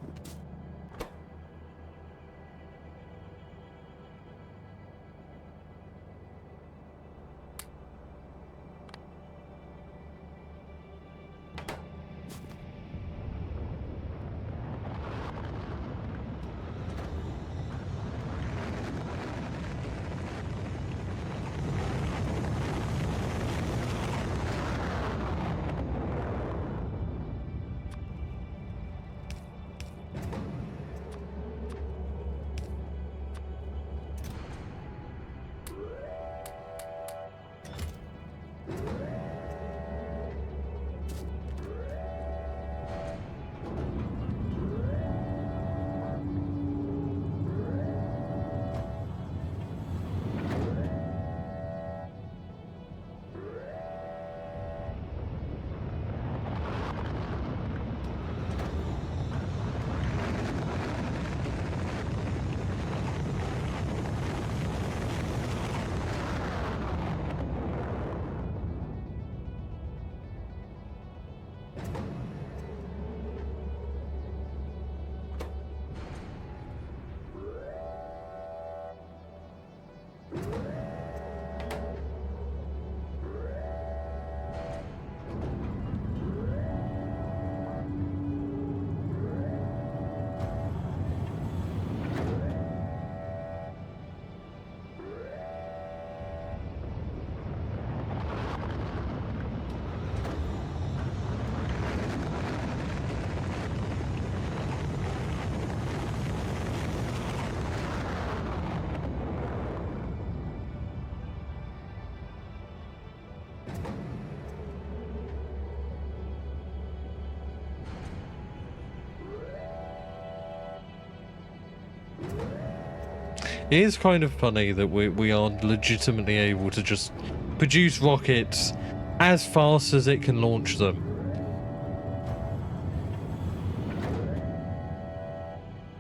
It is kind of funny that we are legitimately able to just produce rockets as fast as it can launch them.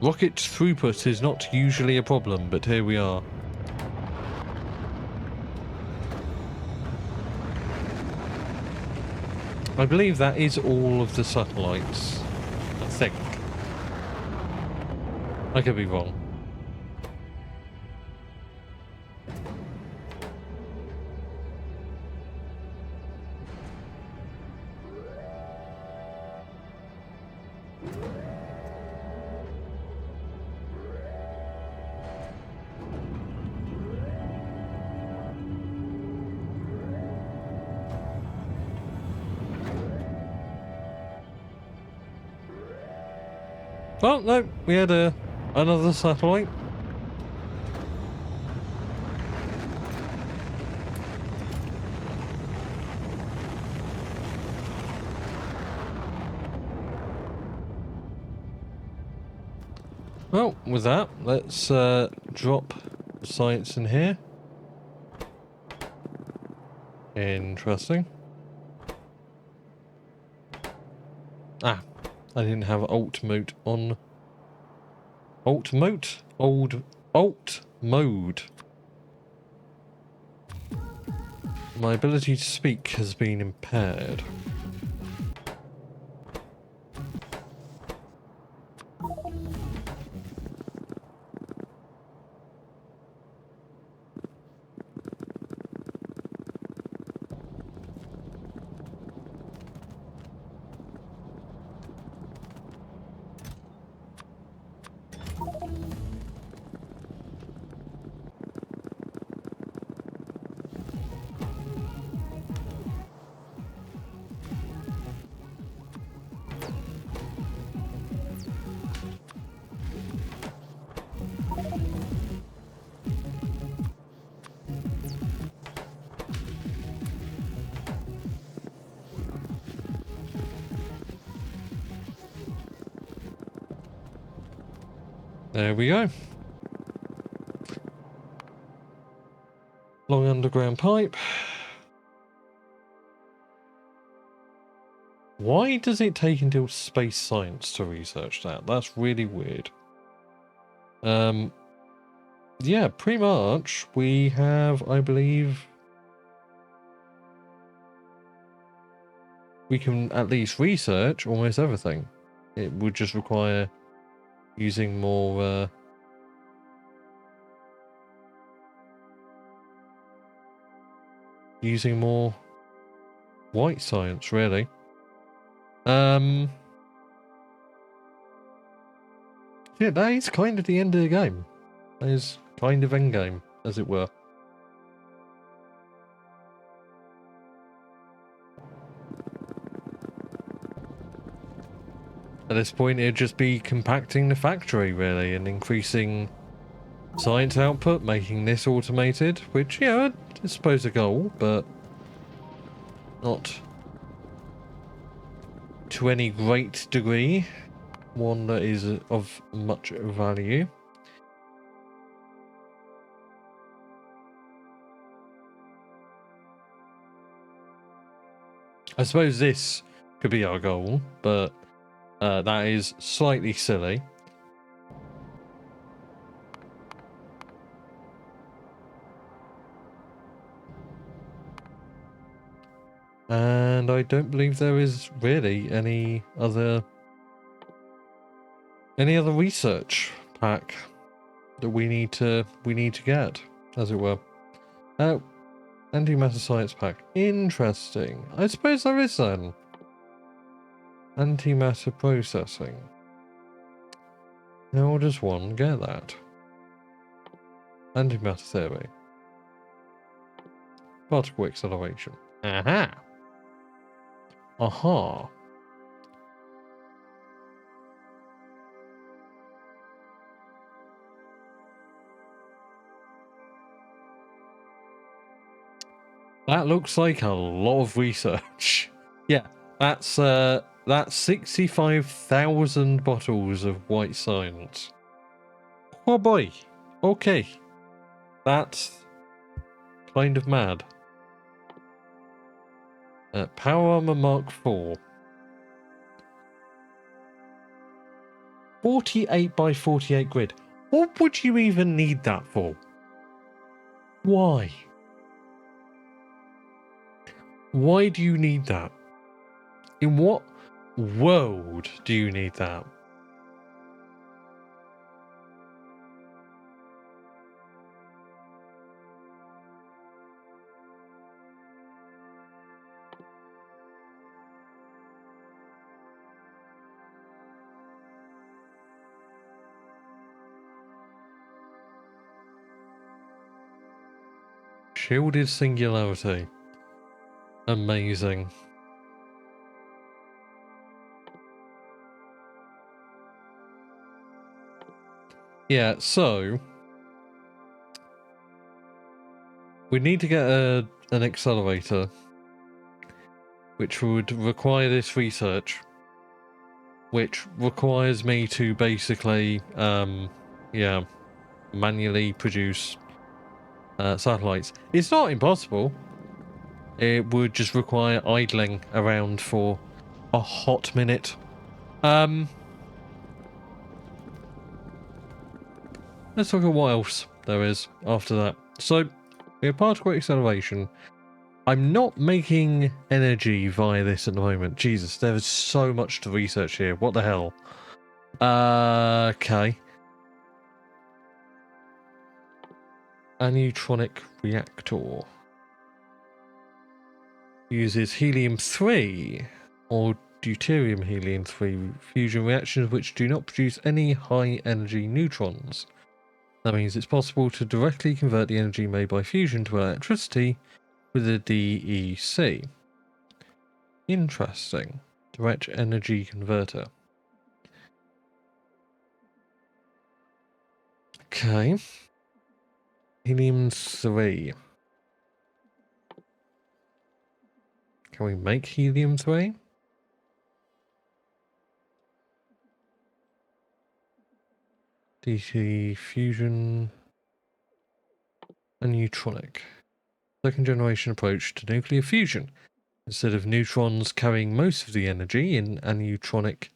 Rocket throughput is not usually a problem, but here we are. I believe that is all of the satellites. I think. I could be wrong. Well, no, we had another satellite. Well, with that, let's drop science in here. Interesting. Ah, I didn't have alt mode on. Alt mode. My ability to speak has been impaired. There we go. Long underground pipe. Why does it take until space science to research that? That's really weird. Yeah, pretty much we have, I believe, we can at least research almost everything. It would just require using more white science, really. Yeah, that is kind of the end of the game. That is kind of endgame, as it were. At this point, it'd just be compacting the factory, really, and increasing science output, making this automated, which, yeah, I suppose a goal, but not to any great degree. One that is of much value. I suppose this could be our goal, but that is slightly silly. And I don't believe there is really any other research pack that we need to get, as it were. Antimatter science pack. Interesting. I suppose there is then. Antimatter processing. How does one get that? Antimatter theory. Particle acceleration. Aha! Aha! That looks like a lot of research. Yeah, that's 65,000 bottles of white science. Oh boy. Okay. That's kind of mad. Power Armor Mark IV. 48 by 48 grid. What would you even need that for? Why? Why do you need that? In what world do you need that? Shielded singularity. Amazing. Yeah, so we need to get an accelerator, which would require this research, which requires me to basically, yeah, manually produce satellites. It's not impossible. It would just require idling around for a hot minute. Let's look at what else there is after that. So, we have particle acceleration. I'm not making energy via this at the moment. Jesus, there is so much to research here. What the hell? Okay. A neutronic reactor. Uses helium-3 or deuterium-helium-3 fusion reactions which do not produce any high-energy neutrons. That means it's possible to directly convert the energy made by fusion to electricity with a DEC. Interesting. Direct energy converter. Okay. Helium-3. Can we make helium-3? DT fusion, a neutronic. Second generation approach to nuclear fusion. Instead of neutrons carrying most of the energy in a neutronic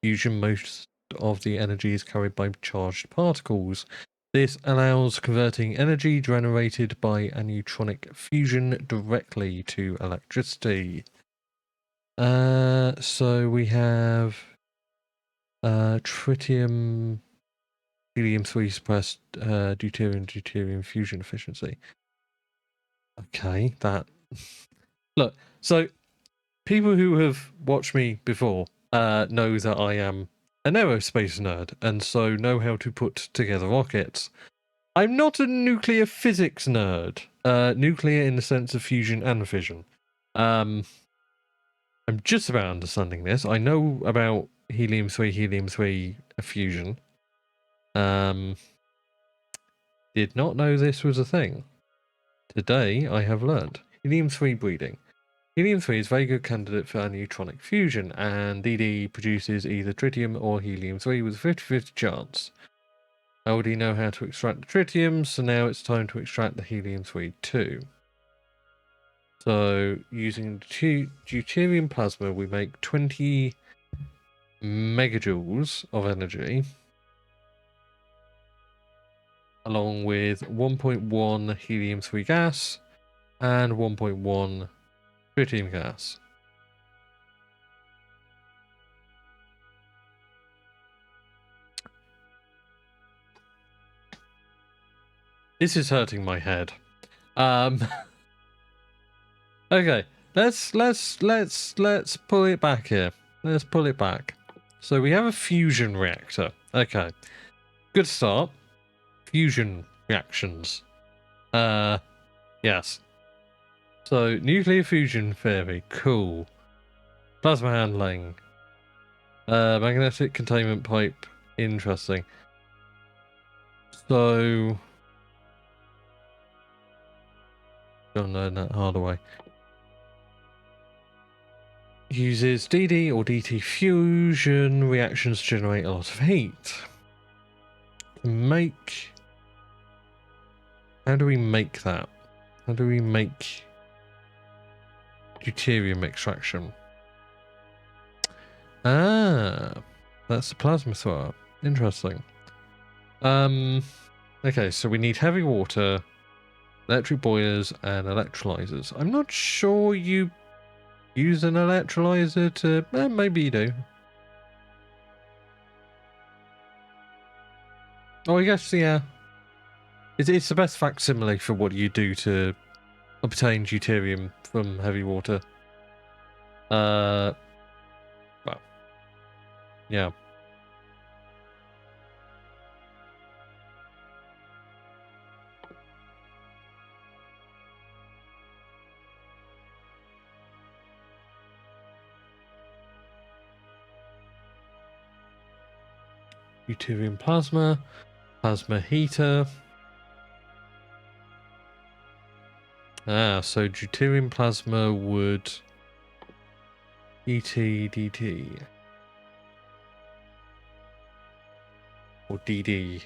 fusion, most of the energy is carried by charged particles. This allows converting energy generated by a neutronic fusion directly to electricity. So we have tritium, helium-3 suppressed deuterium fusion efficiency. Okay, that... Look, so people who have watched me before know that I am an aerospace nerd, and so know how to put together rockets. I'm not a nuclear physics nerd. Nuclear in the sense of fusion and fission. I'm just about understanding this. I know about helium-3 fusion. Did not know this was a thing. Today I have learned. Helium-3 breeding. Helium-3 is a very good candidate for a neutronic fusion, and DD produces either tritium or helium-3 with a 50-50 chance. I already know how to extract the tritium, so now it's time to extract the helium-3 too. So, using deuterium plasma, we make 20 megajoules of energy, along with 1.1 helium-3 gas and 1.1 tritium gas. This is hurting my head. Okay, let's pull it back here. Let's pull it back. So we have a fusion reactor. Okay, good start. Fusion reactions. Yes. So nuclear fusion theory, cool. Plasma handling. Magnetic containment pipe, interesting. So, don't learn that hard way. Uses DD or DT fusion reactions to generate a lot of heat. How do we make that? How do we make deuterium extraction? Ah, that's the plasma thrower. Interesting. Okay, so we need heavy water, electric boilers, and electrolyzers. I'm not sure you use an electrolyzer to... maybe you do. Oh, I guess, yeah. It's the best facsimile for what you do to obtain deuterium from heavy water. Well, yeah. Deuterium plasma, plasma heater. Ah, so deuterium plasma would ET-DT or DD.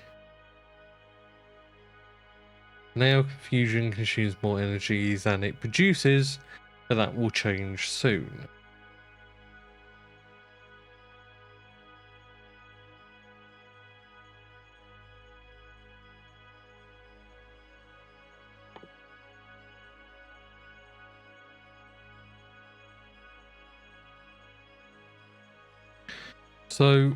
Now fusion consumes more energy than it produces, but that will change soon. So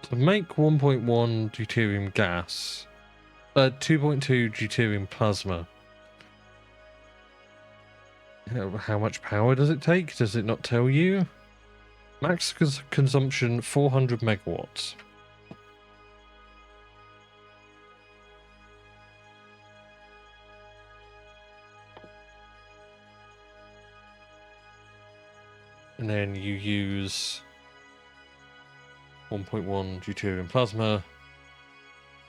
to make 1.1 deuterium gas, 2.2 deuterium plasma. How much power does it take? Does it not tell you? Max consumption 400 megawatts. And then you use 1.1 deuterium plasma.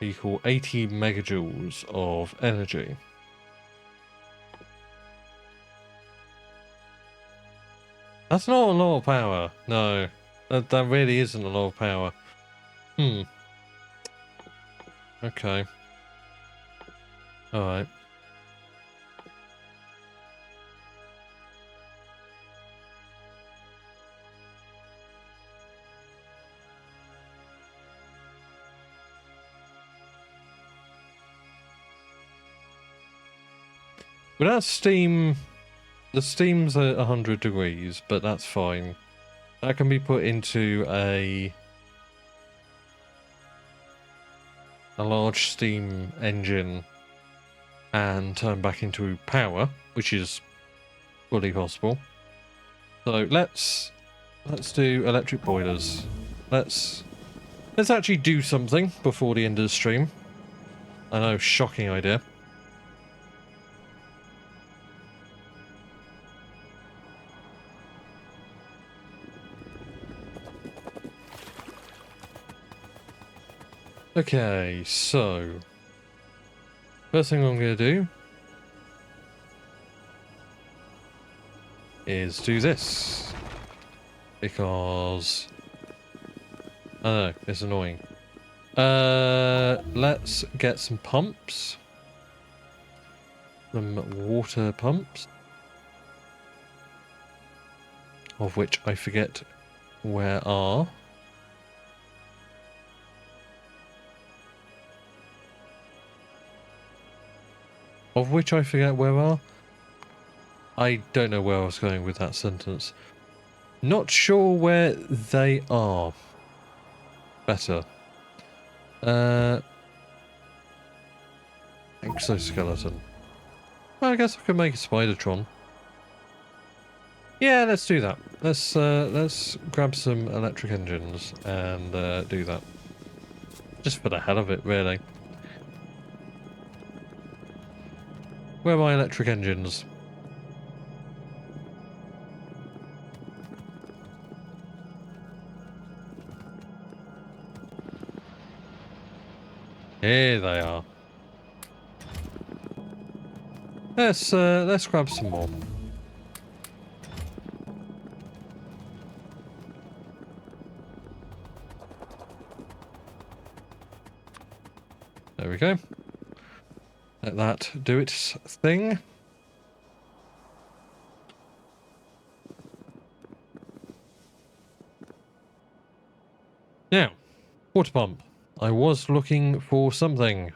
equal 80 megajoules of energy. That's not a lot of power. No, that really isn't a lot of power. Okay. Alright. Without steam, the steam's at 100 degrees, but that's fine. That can be put into a large steam engine and turned back into power, which is fully possible. So let's do electric boilers. Let's actually do something before the end of the stream. I know, shocking idea. Okay, so first thing I'm going to do is do this, because I don't know, it's annoying. Let's get some pumps, some water pumps, of which I forget where are. Of which I forget where are. I don't know where I was going with that sentence. Not sure where they are. Better. Exoskeleton. Well, I guess I can make a Spidertron. Yeah, let's do that. Let's grab some electric engines and do that. Just for the hell of it, really. Where are my electric engines? Here they are. Let's grab some more. There we go. Let that do its thing. Now, water pump. I was looking for something.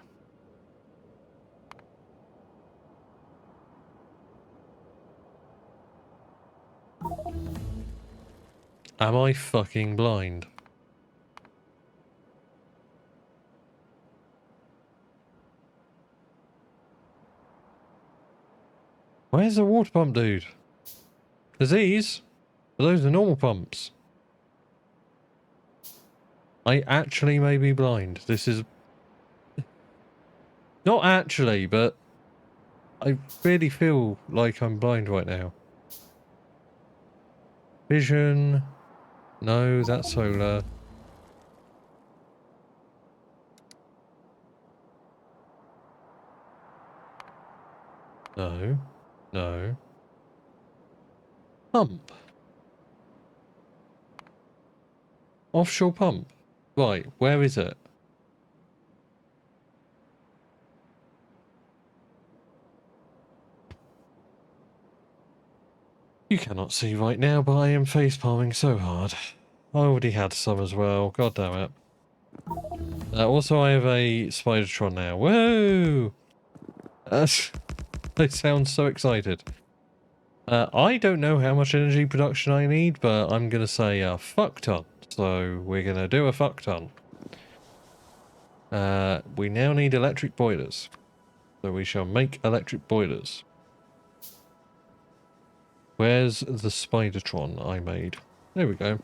Am I fucking blind? Where's the water pump, dude? There's these. But those are normal pumps. I actually may be blind. This is... Not actually, but... I really feel like I'm blind right now. Vision... No, that's solar. No. No. Pump. Offshore pump. Right, where is it? You cannot see right now, but I am facepalming so hard. I already had some as well, god damn it. Also, I have a Spidertron now. Whoa! I sound so excited. I don't know how much energy production I need, but I'm going to say a fuck ton. So we're going to do a fuck ton. We now need electric boilers. So we shall make electric boilers. Where's the Spidertron I made? There we go.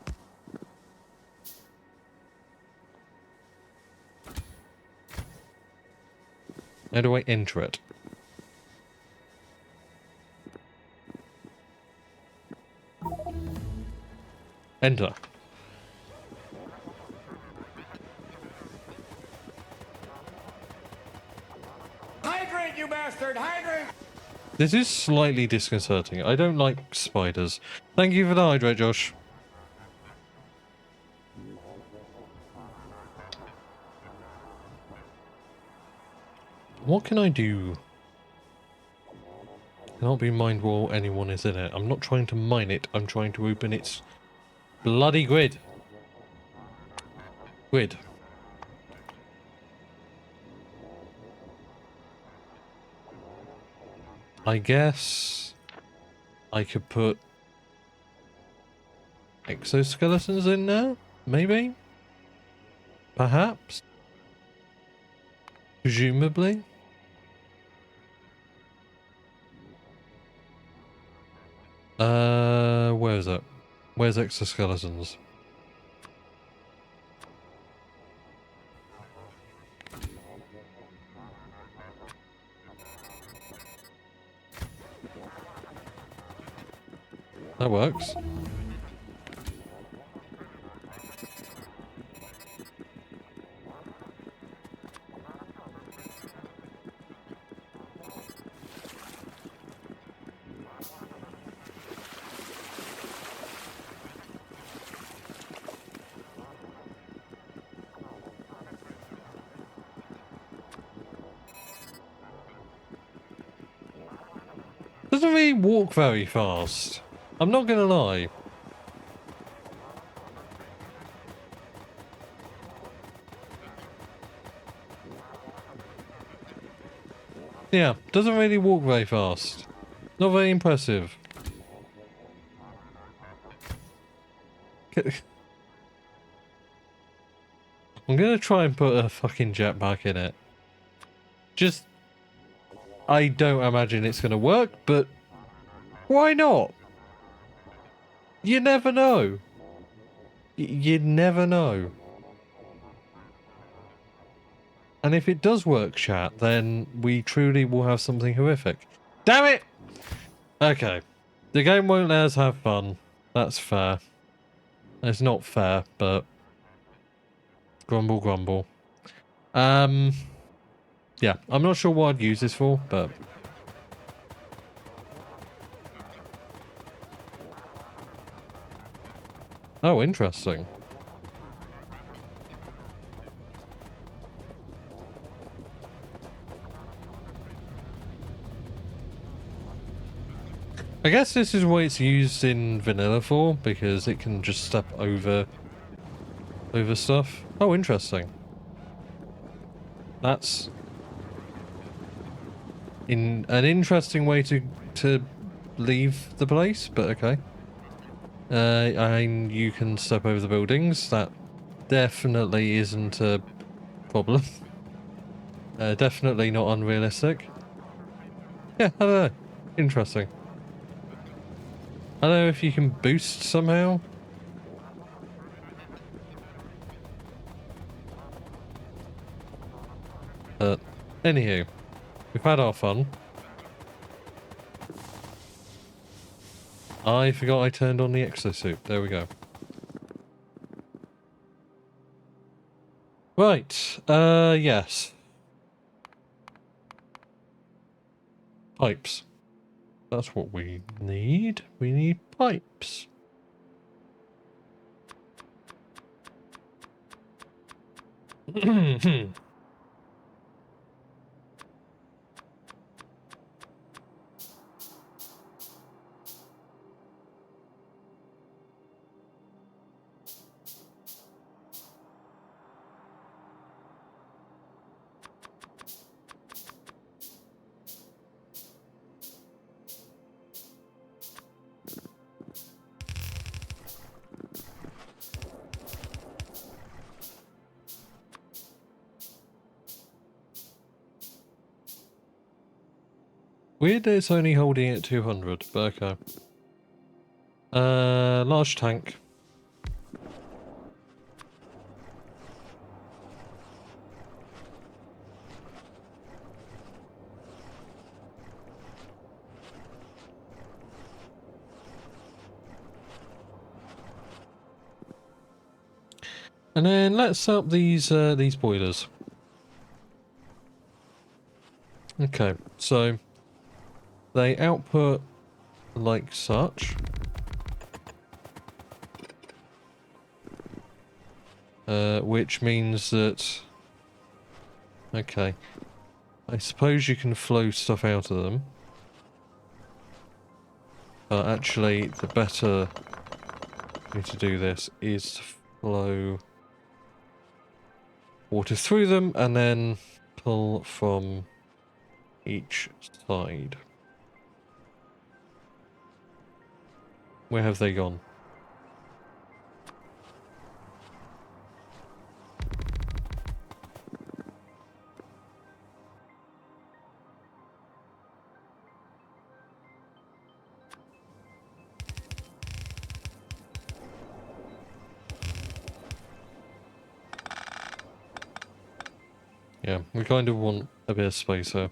How do I enter it? Enter. Hydrant, you bastard! Hydrant! This is slightly disconcerting. I don't like spiders. Thank you for the hydrate, Josh. What can I do? Cannot be mined while anyone is in it. I'm not trying to mine it. I'm trying to open its bloody grid. Grid. I guess I could put exoskeletons in there? Maybe? Perhaps? Presumably? Where is it? Where's exoskeletons? That works. Doesn't really walk very fast. I'm not gonna lie. Yeah, doesn't really walk very fast. Not very impressive. I'm gonna try and put a fucking jetpack in it. Just... I don't imagine it's gonna work, but... why not? You never know. You never know. And if it does work, chat, then we truly will have something horrific. Damn it! Okay. The game won't let us have fun. That's fair. It's not fair, but... grumble, grumble. Yeah, I'm not sure what I'd use this for, but... oh, interesting. I guess this is what it's used in vanilla for, because it can just step over stuff. Oh, interesting. That's an interesting way to leave the place, but okay. And you can step over the buildings. That definitely isn't a problem. Definitely not unrealistic. Yeah, I don't know. Interesting. I don't know if you can boost somehow. But anywho, we've had our fun. I forgot I turned on the exosuit. There we go. Right. Yes. Pipes. That's what we need. We need pipes. Weird that it's only holding at 200, but okay. Large tank. And then let's set up these boilers. Okay, so they output like such. Which means that... Okay. I suppose you can flow stuff out of them. But actually, the better way to do this is to flow water through them and then pull from each side. Where have they gone? Yeah, we kind of want a bit of space here.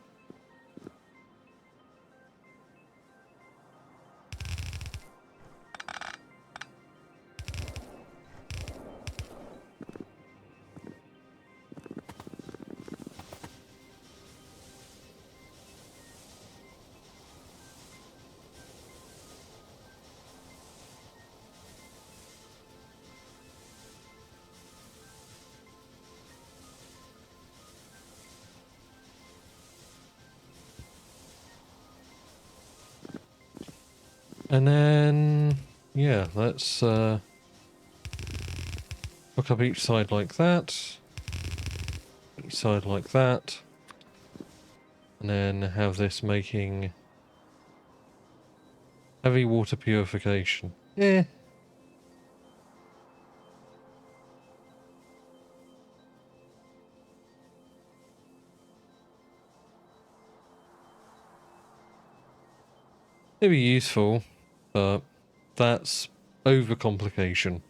And then, yeah, let's hook up each side like that. Each side like that. And then have this making heavy water purification. Yeah. It'd be useful, but that's overcomplication.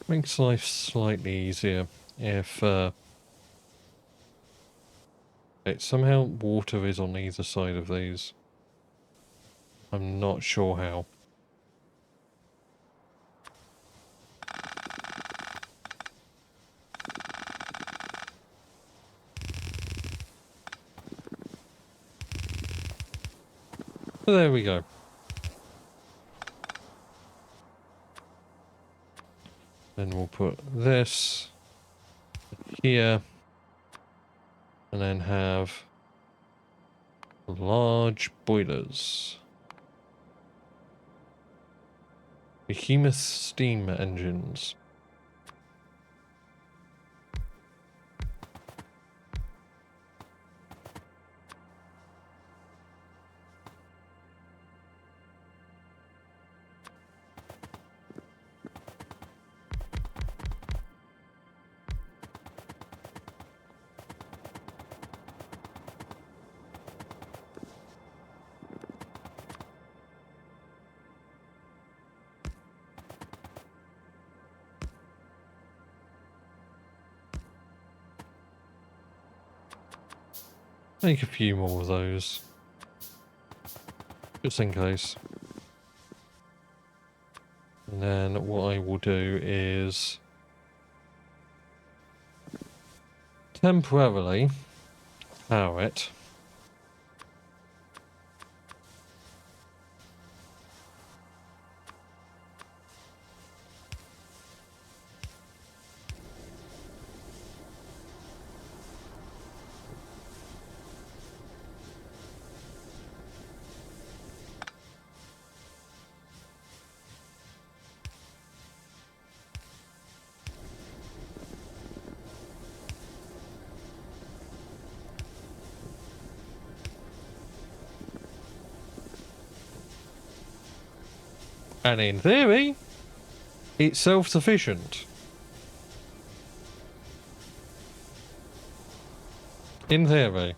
Makes life slightly easier if somehow water is on either side of these. I'm not sure how. But there we go. Then we'll put this here and then have large boilers. Behemoth steam engines. Make a few more of those. Just in case. And then what I will do is temporarily power it. And in theory, it's self-sufficient. In theory.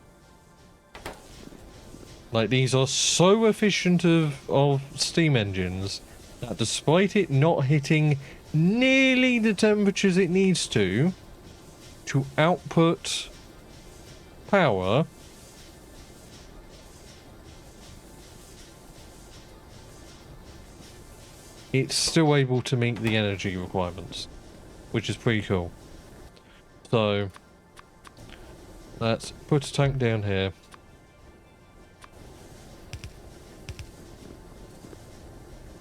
Like, these are so efficient of steam engines that despite it not hitting nearly the temperatures it needs to output power, it's still able to meet the energy requirements, which is pretty cool. So, let's put a tank down here.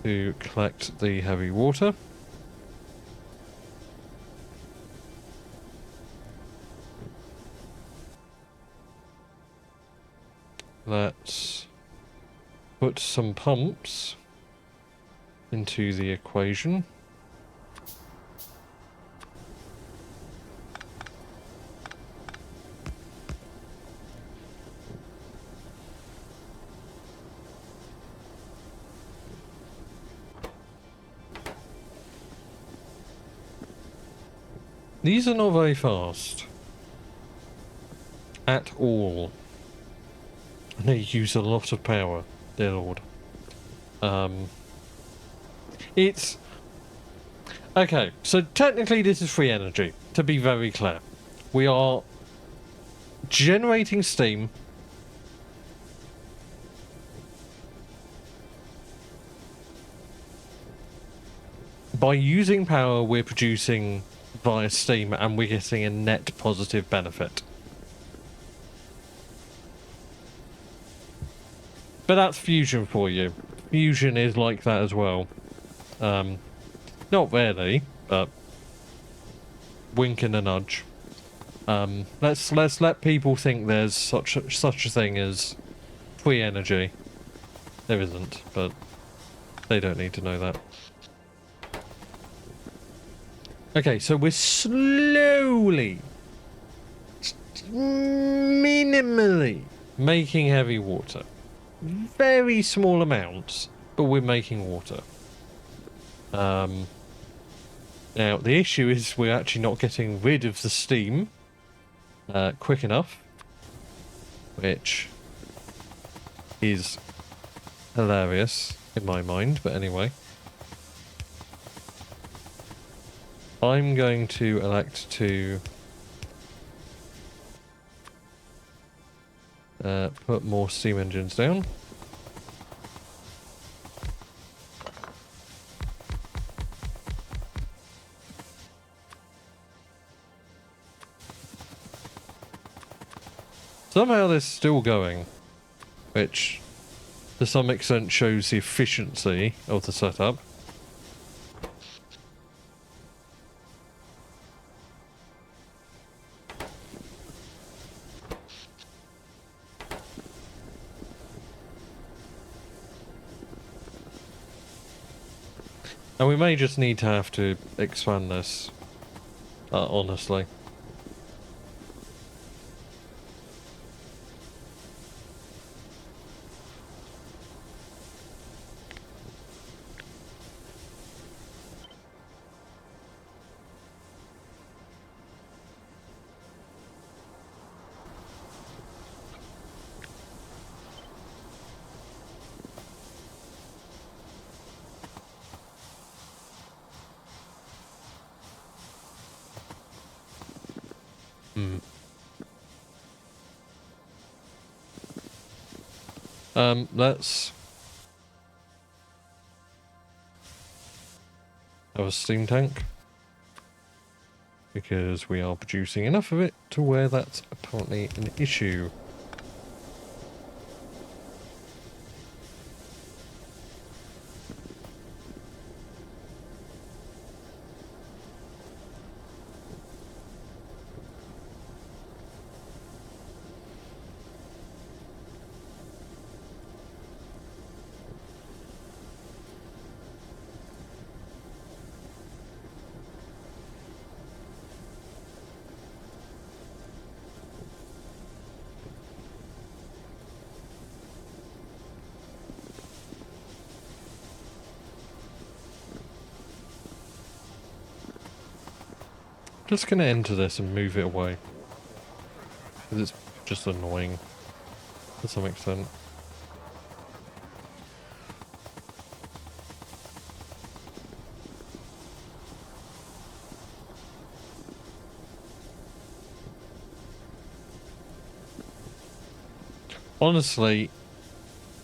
To collect the heavy water. Let's put some pumps into the equation. These are not very fast. At all. And they use a lot of power, dear lord. It's... Okay, so technically this is free energy, to be very clear. We are generating steam by using power we're producing via steam, and we're getting a net positive benefit. But that's fusion for you. Fusion is like that as well. Not really, but wink and a nudge. Let's let people think there's such a thing as free energy. There isn't, but they don't need to know that. Okay, so we're slowly, minimally making heavy water. Very small amounts, but we're making water. Now, the issue is we're actually not getting rid of the steam quick enough, which is hilarious in my mind, but anyway. I'm going to elect to put more steam engines down. Somehow they're still going, which to some extent shows the efficiency of the setup. And we may just need to have to expand this, honestly. Let's have a steam tank, because we are producing enough of it to where that's apparently an issue. Just gonna enter this and move it away. Because it's just annoying to some extent. Honestly,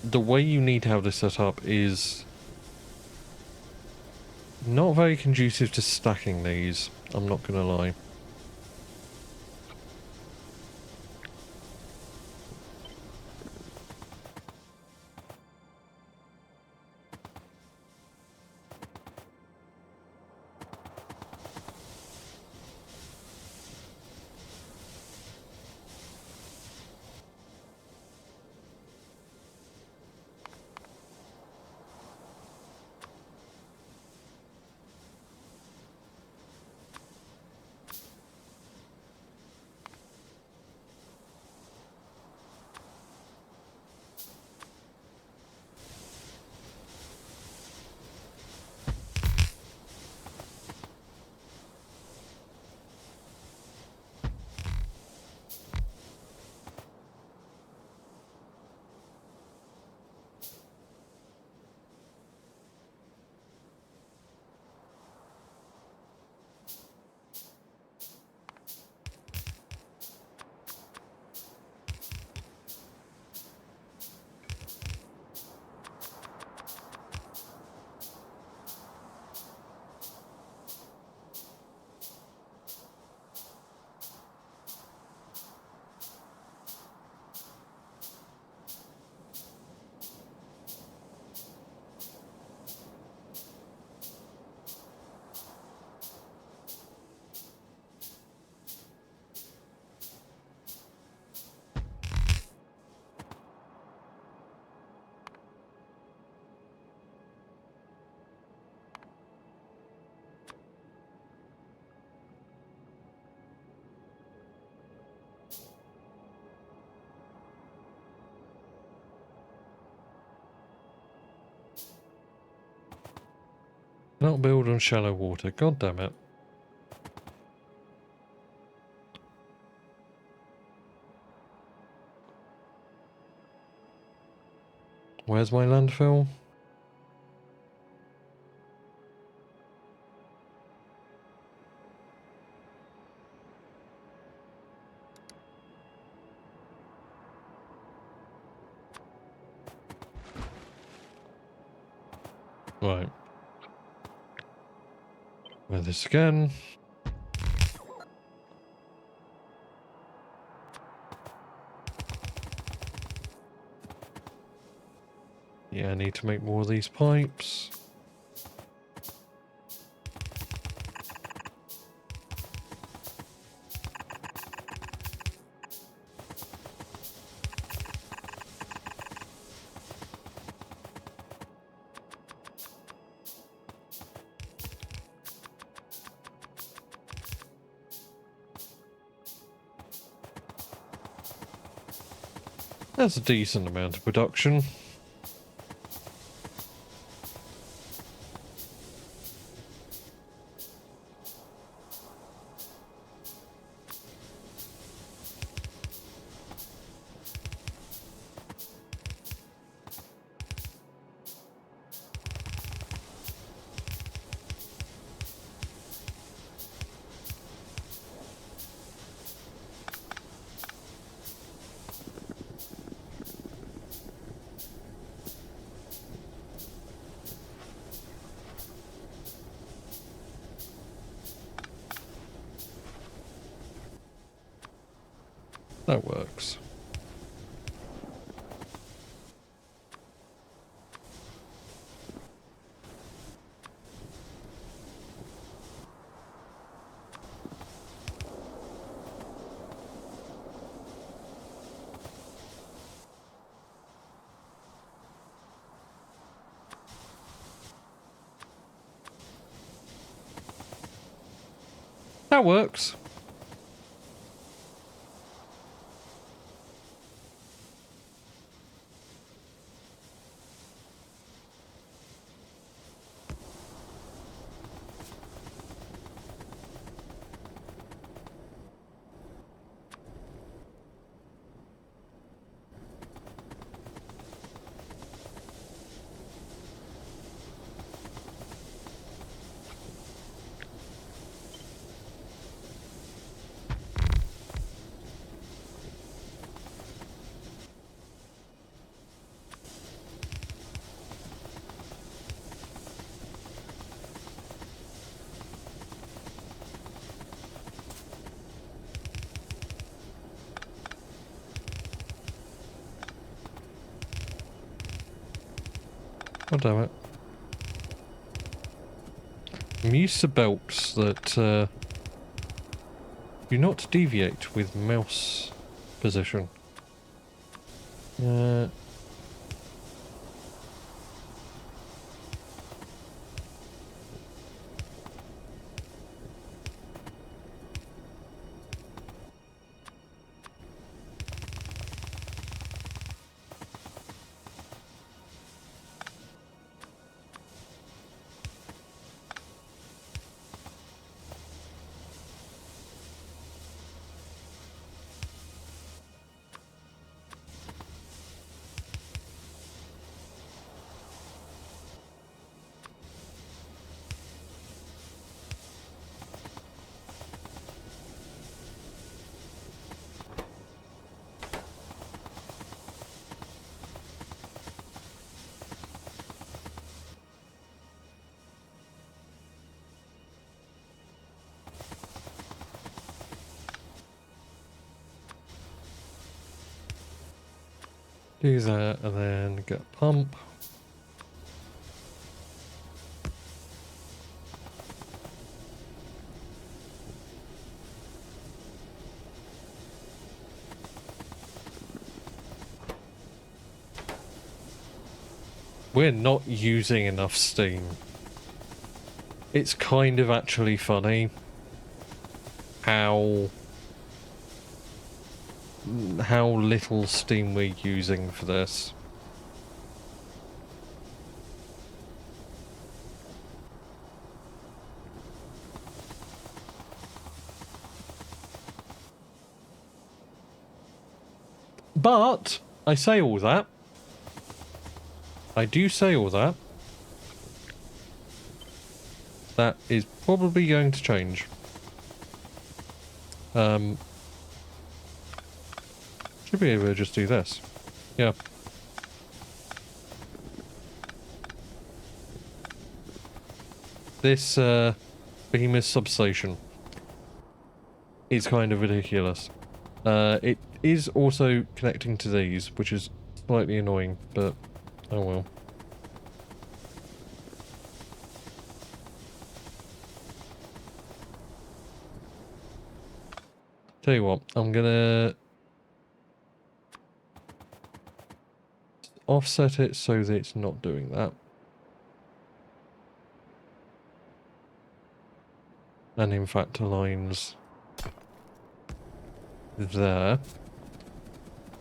the way you need to have this set up is not very conducive to stacking these, I'm not gonna lie. Not build on shallow water, god damn it. Where's my landfill? Right. Where this again? Yeah, I need to make more of these pipes. That's a decent amount of production. That works. That works. God damn it. I'm used to belts that do not deviate with mouse position. Do that and then get a pump. We're not using enough steam. It's kind of actually funny how little steam we're using for this. But I say all that. I do say all that. That is probably going to change. Should be able to just do this. Yeah. This behemoth substation is kind of ridiculous. It is also connecting to these, which is slightly annoying, but oh well. Tell you what, I'm gonna offset it so that it's not doing that. And in fact aligns there.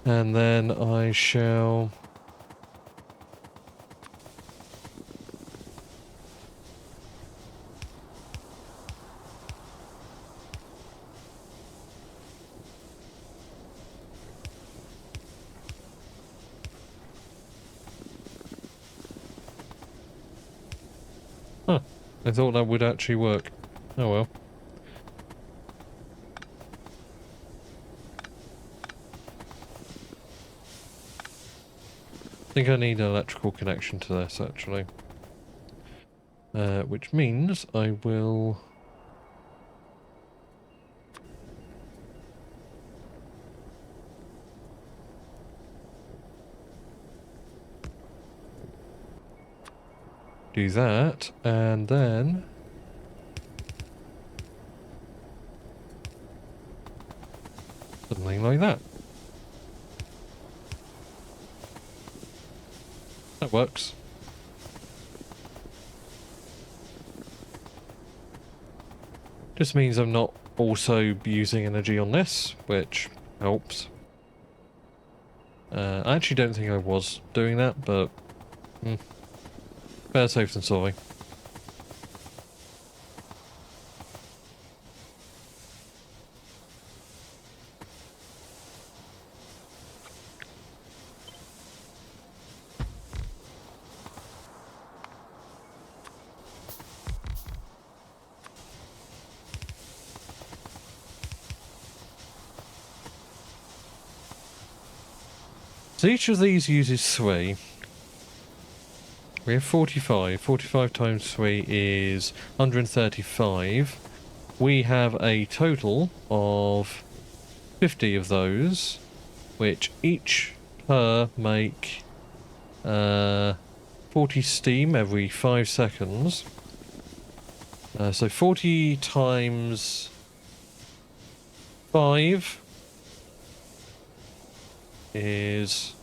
And then I shall I thought that would actually work. Oh well. I think I need an electrical connection to this actually. Which means I will do that, and then something like that. That works. Just means I'm not also using energy on this, which helps. I actually don't think I was doing that, but better safe than sorry. So each of these uses 3. We have 45. 45 times 3 is 135. We have a total of 50 of those, which each per make 40 steam every 5 seconds. So 40 times 5 is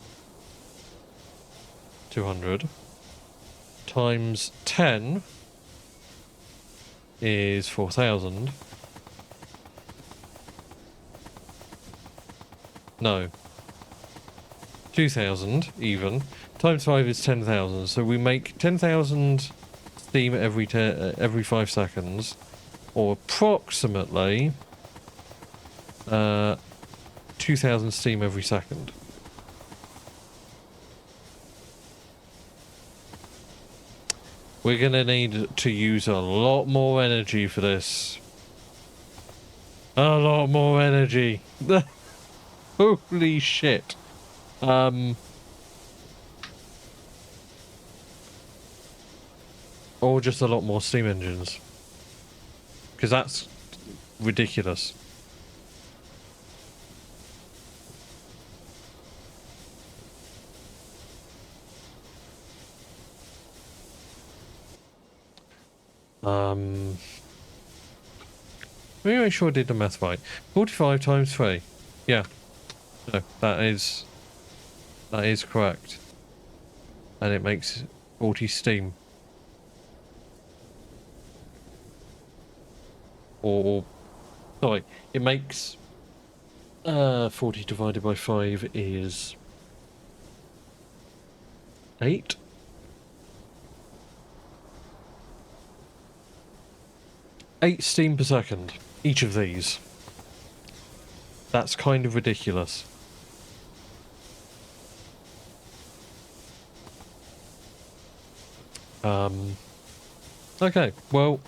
200. Times 10 is 4,000. No. 2,000 even. Times 5 is 10,000. So we make 10,000 steam every 5 seconds, or approximately 2,000 steam every second. We're gonna need to use a lot more energy for this. A lot more energy. Holy shit. Or just a lot more steam engines. Because that's ridiculous. Let me make sure I did the math right. 45 times 3. Yeah. No, that is correct. And it makes 40 steam. Or sorry, it makes 40 divided by 5 is 8. Eight steam per second, each of these. That's kind of ridiculous. Okay, well,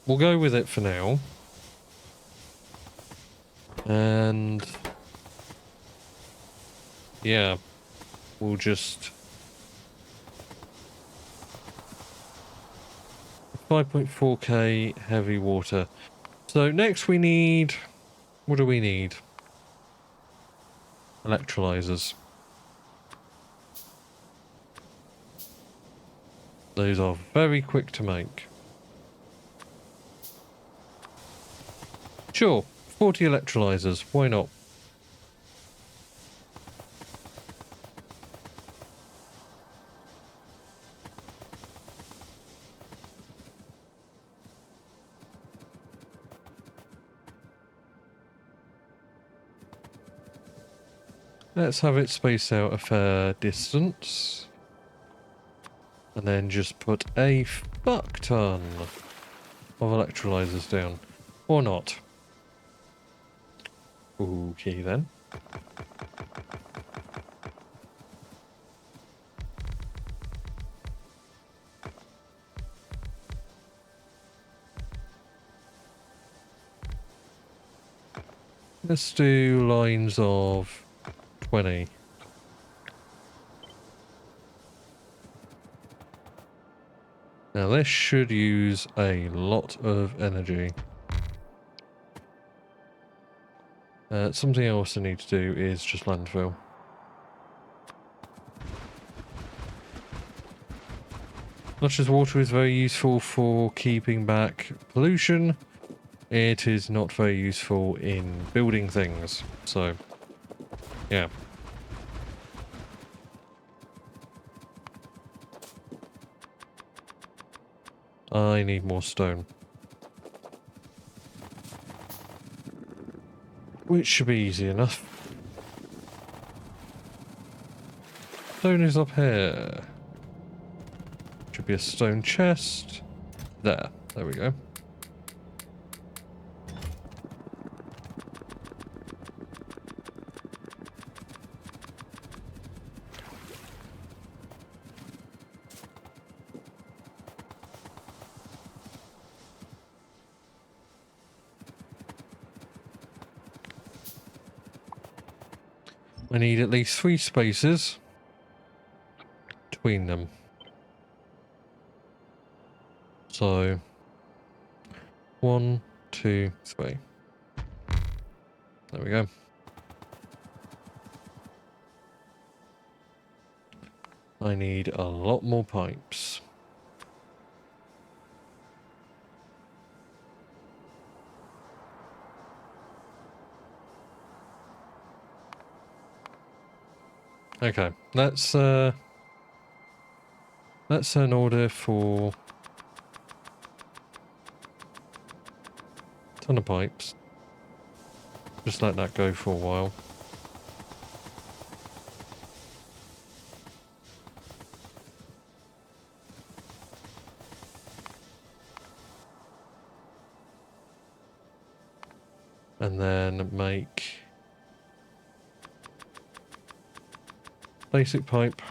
we'll go with it for now. And yeah, we'll just 5.4k heavy water. So next we need, what do we need? Electrolyzers. Those are very quick to make. Sure, 40 electrolyzers, why not? Let's have it spaced out a fair distance. And then just put a fuck ton of electrolyzers down. Or not. Okay then. Let's do lines of 20. Now this should use a lot of energy. Something else I need to do is just landfill. Much as water is very useful for keeping back pollution, it is not very useful in building things. So, yeah. I need more stone. Which should be easy enough. Stone is up here. Should be a stone chest. There we go. I need at least 3 spaces between them. So 1, 2, 3. There we go. I need a lot more pipes. Okay, that's an order for a ton of pipes. Just let that go for a while. And then make basic pipe.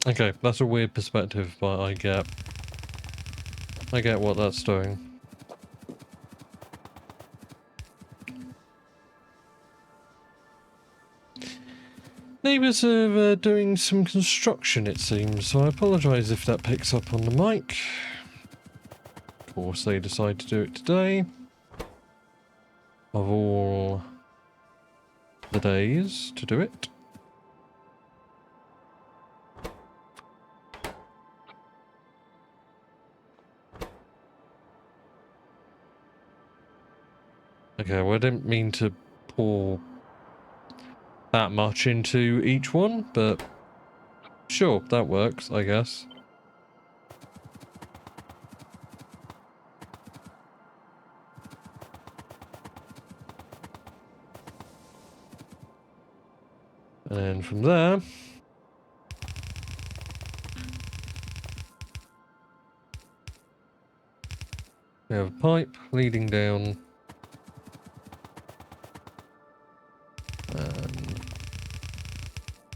Okay, that's a weird perspective, but I get what that's doing. Neighbours are doing some construction, it seems, so I apologise if that picks up on the mic. Of course, they decide to do it today. Of all the days to do it. Okay, well, I didn't mean to pour that much into each one, but sure, that works, I guess. And then from there, we have a pipe leading down, and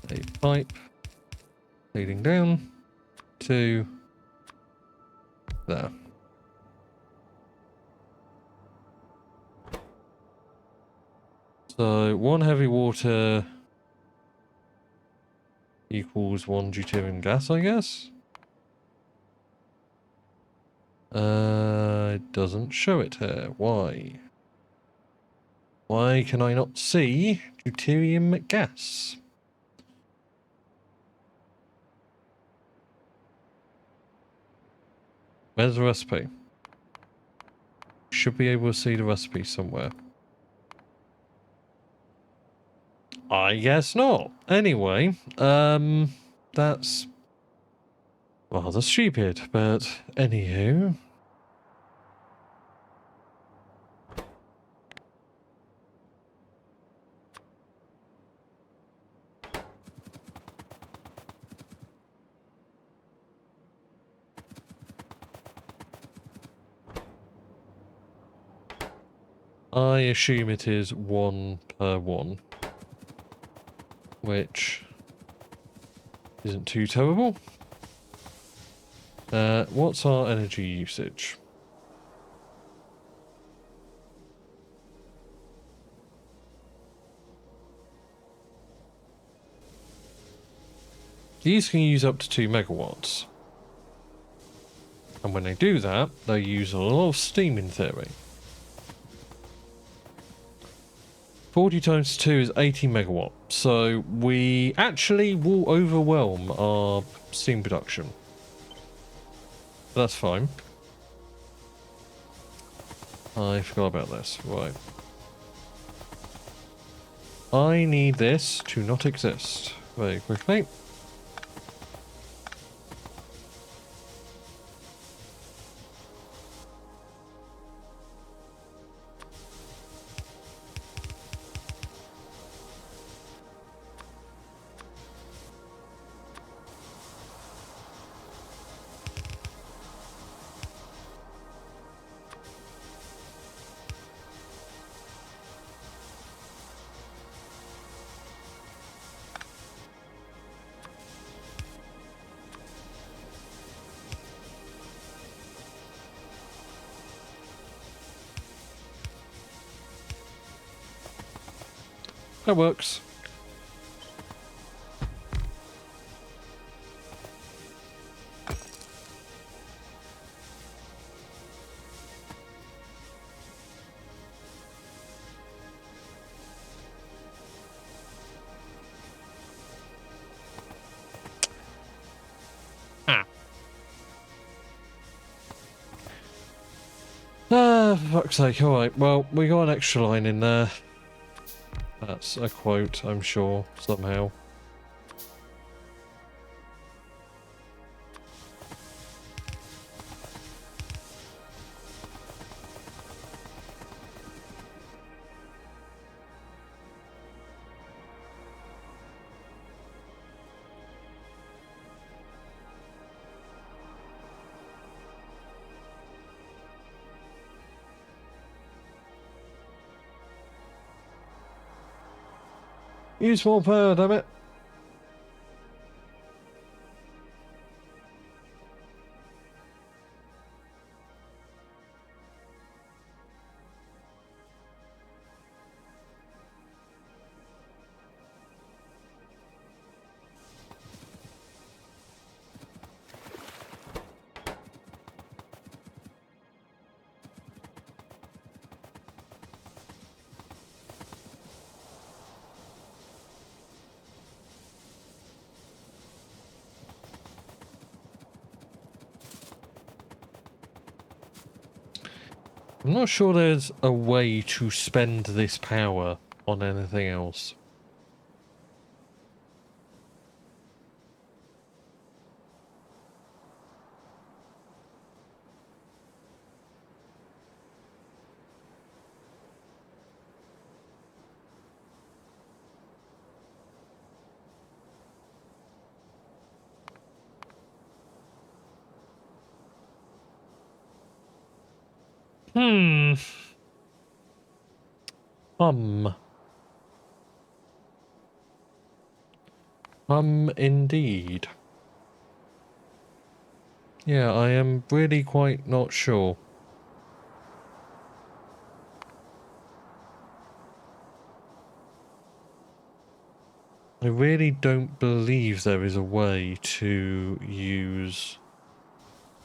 a pipe leading down to there. So 1 heavy water equals 1 deuterium gas, I guess. It doesn't show it here. Why? Why can I not see deuterium gas? Where's the recipe? Should be able to see the recipe somewhere. I guess not. Anyway, that's rather stupid, but anywho. I assume it is 1 per 1. Which isn't too terrible. What's our energy usage? These can use up to 2 megawatts. And when they do that, they use a lot of steam in theory. 40 times 2 is 80 megawatt. So we actually will overwhelm our steam production. That's fine. I forgot about this. Right. I need this to not exist very quickly. That works. For fuck's sake. Alright, well, we got an extra line in there. That's a quote, I'm sure, somehow. Use more power, damn it. I'm not sure there's a way to spend this power on anything else. Indeed. Yeah, I am really quite not sure. I really don't believe there is a way to use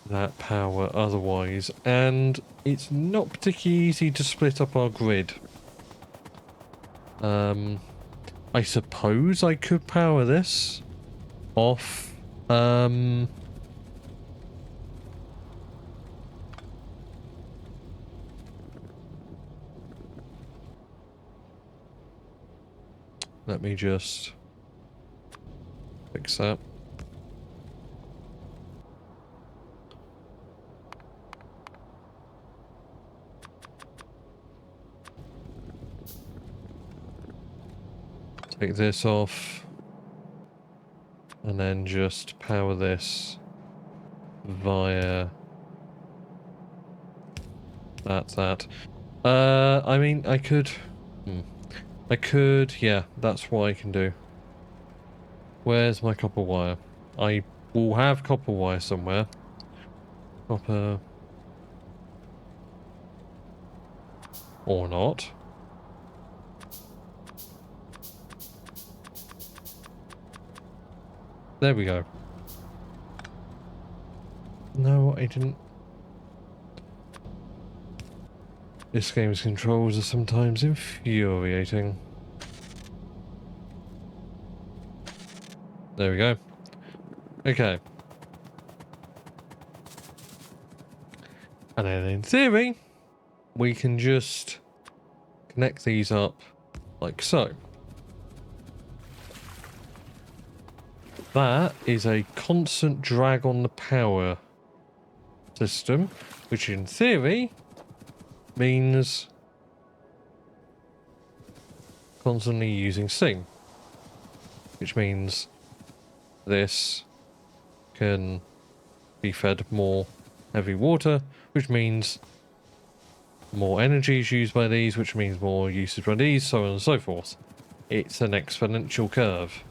that power otherwise, and it's not particularly easy to split up our grid. I suppose I could power this off. Let me just fix that. Take this off. And then just power this via that. I mean, I could... yeah, that's what I can do. Where's my copper wire? I will have copper wire somewhere. Copper... or not. There we go. No, I didn't. This game's controls are sometimes infuriating. There we go. Okay. And then in theory, we can just connect these up like so. That is a constant drag on the power system, which in theory means constantly using steam, which means this can be fed more heavy water, which means more energy is used by these, which means more usage by these, so on and so forth. It's an exponential curve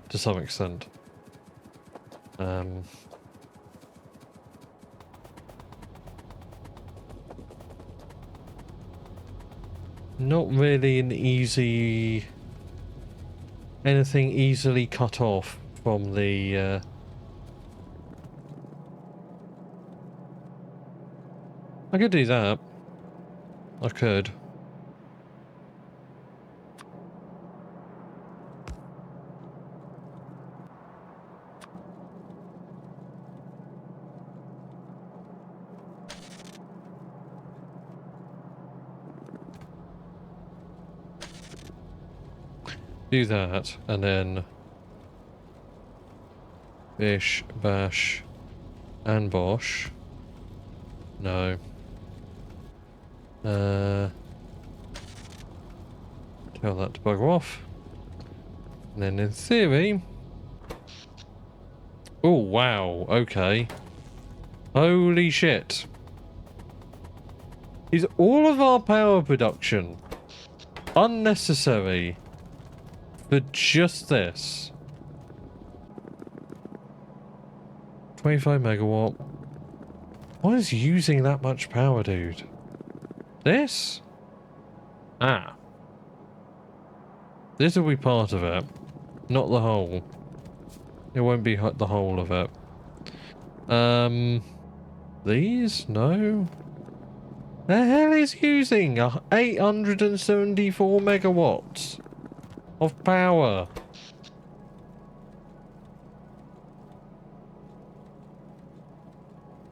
to some extent. Not really anything easily cut off from the I could do that. I could. Do that, and then bish, bash, and bosh. No. Tell that to bugger off. And then in theory... Oh, wow, okay. Holy shit. Is all of our power production unnecessary for just this? 25 megawatt. What is using that much power, dude? This? Ah. This will be part of it. Not the whole. It won't be the whole of it. These? No. The hell is using 874 megawatts of power?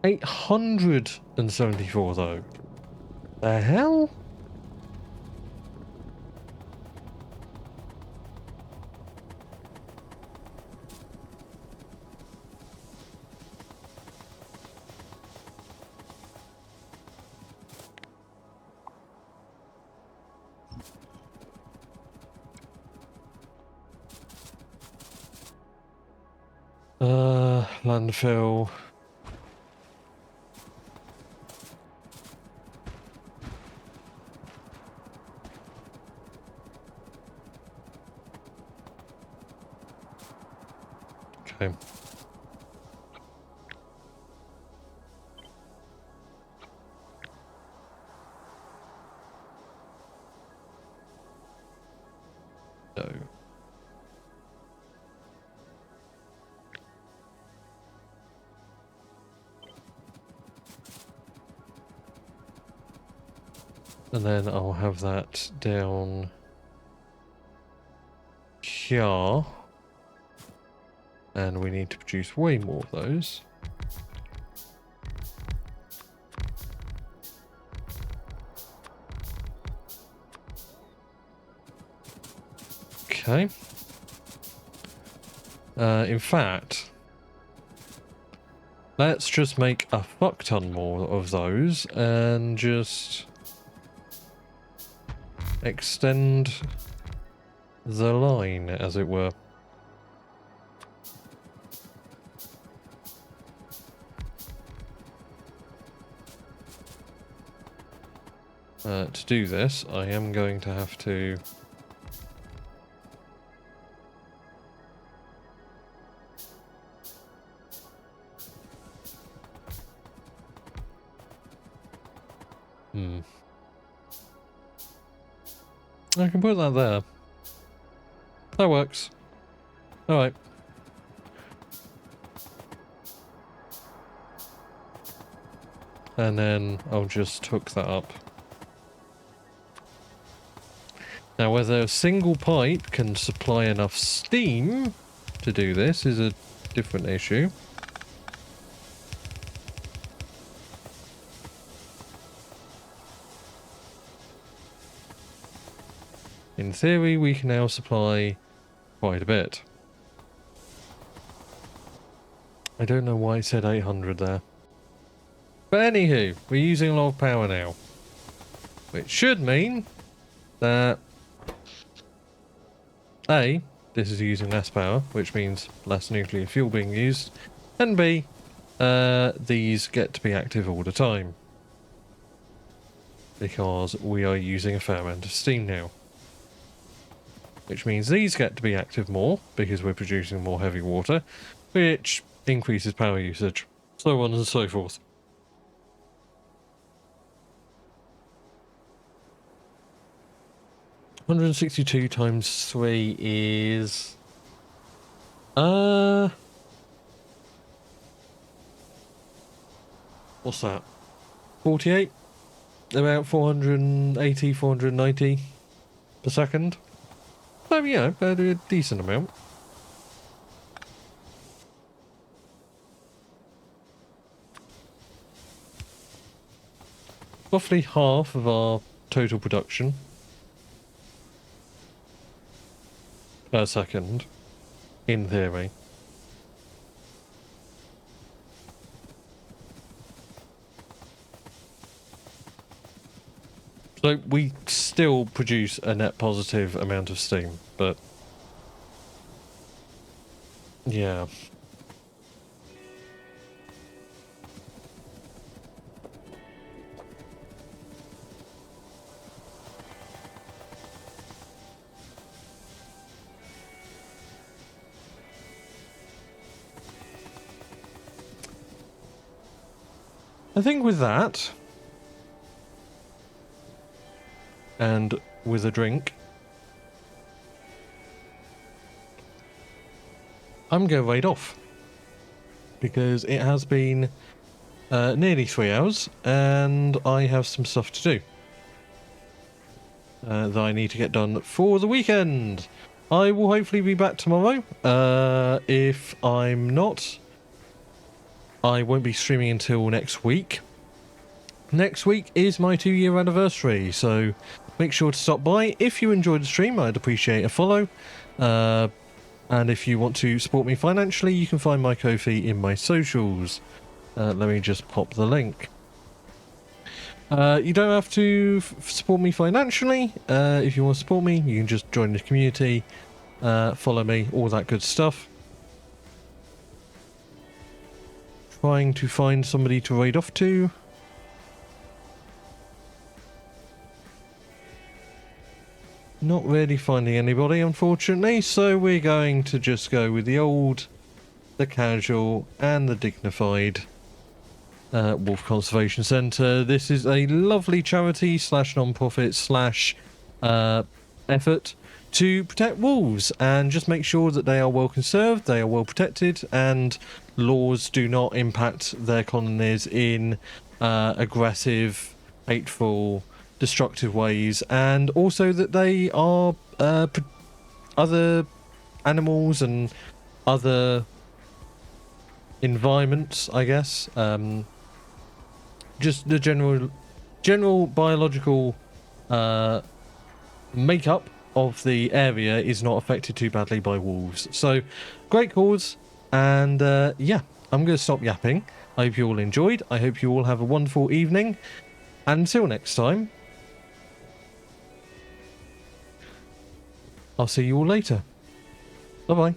$874 though. The hell? Landfill. Okay. No. And then I'll have that down here. And we need to produce way more of those. Okay. In fact, let's just make a fuck ton more of those and just extend the line, as it were. To do this, I am going to have to I can put that there. That works. Alright. and then I'll just hook that up. Now, whether a single pipe can supply enough steam to do this is a different issue. In theory, we can now supply quite a bit. I don't know why it said 800 there. But anywho, we're using a lot of power now. Which should mean that A, this is using less power, which means less nuclear fuel being used. And B, these get to be active all the time. Because we are using a fair amount of steam now. Which means these get to be active more, because we're producing more heavy water, which increases power usage. So on and so forth. $162 times 3 is... what's that? 48? About 480, 490 per second. So yeah, a decent amount. Roughly half of our total production per second, in theory. So we still produce a net positive amount of steam, but yeah. I think with that, and with a drink, I'm going to raid off. Because it has been nearly 3 hours, and I have some stuff to do. That I need to get done for the weekend. I will hopefully be back tomorrow. If I'm not, I won't be streaming until next week. Next week is my 2-year anniversary, so make sure to stop by. If you enjoyed the stream, I'd appreciate a follow. And if you want to support me financially, you can find my Ko-fi in my socials. Let me just pop the link. You don't have to support me financially. If you want to support me, you can just join the community, follow me, all that good stuff. Trying to find somebody to raid off to. Not really finding anybody, unfortunately, so we're going to just go with the old, the casual, and the dignified Wolf Conservation Centre. This is a lovely charity slash non-profit slash effort to protect wolves and just make sure that they are well conserved, they are well protected, and laws do not impact their colonies in aggressive, hateful, destructive ways, and also that they are other animals and other environments, I guess, just the general biological makeup of the area is not affected too badly by wolves. So great cause, and yeah, I'm going to stop yapping. I hope you all enjoyed. I hope you all have a wonderful evening, and until next time, I'll see you all later. Bye bye.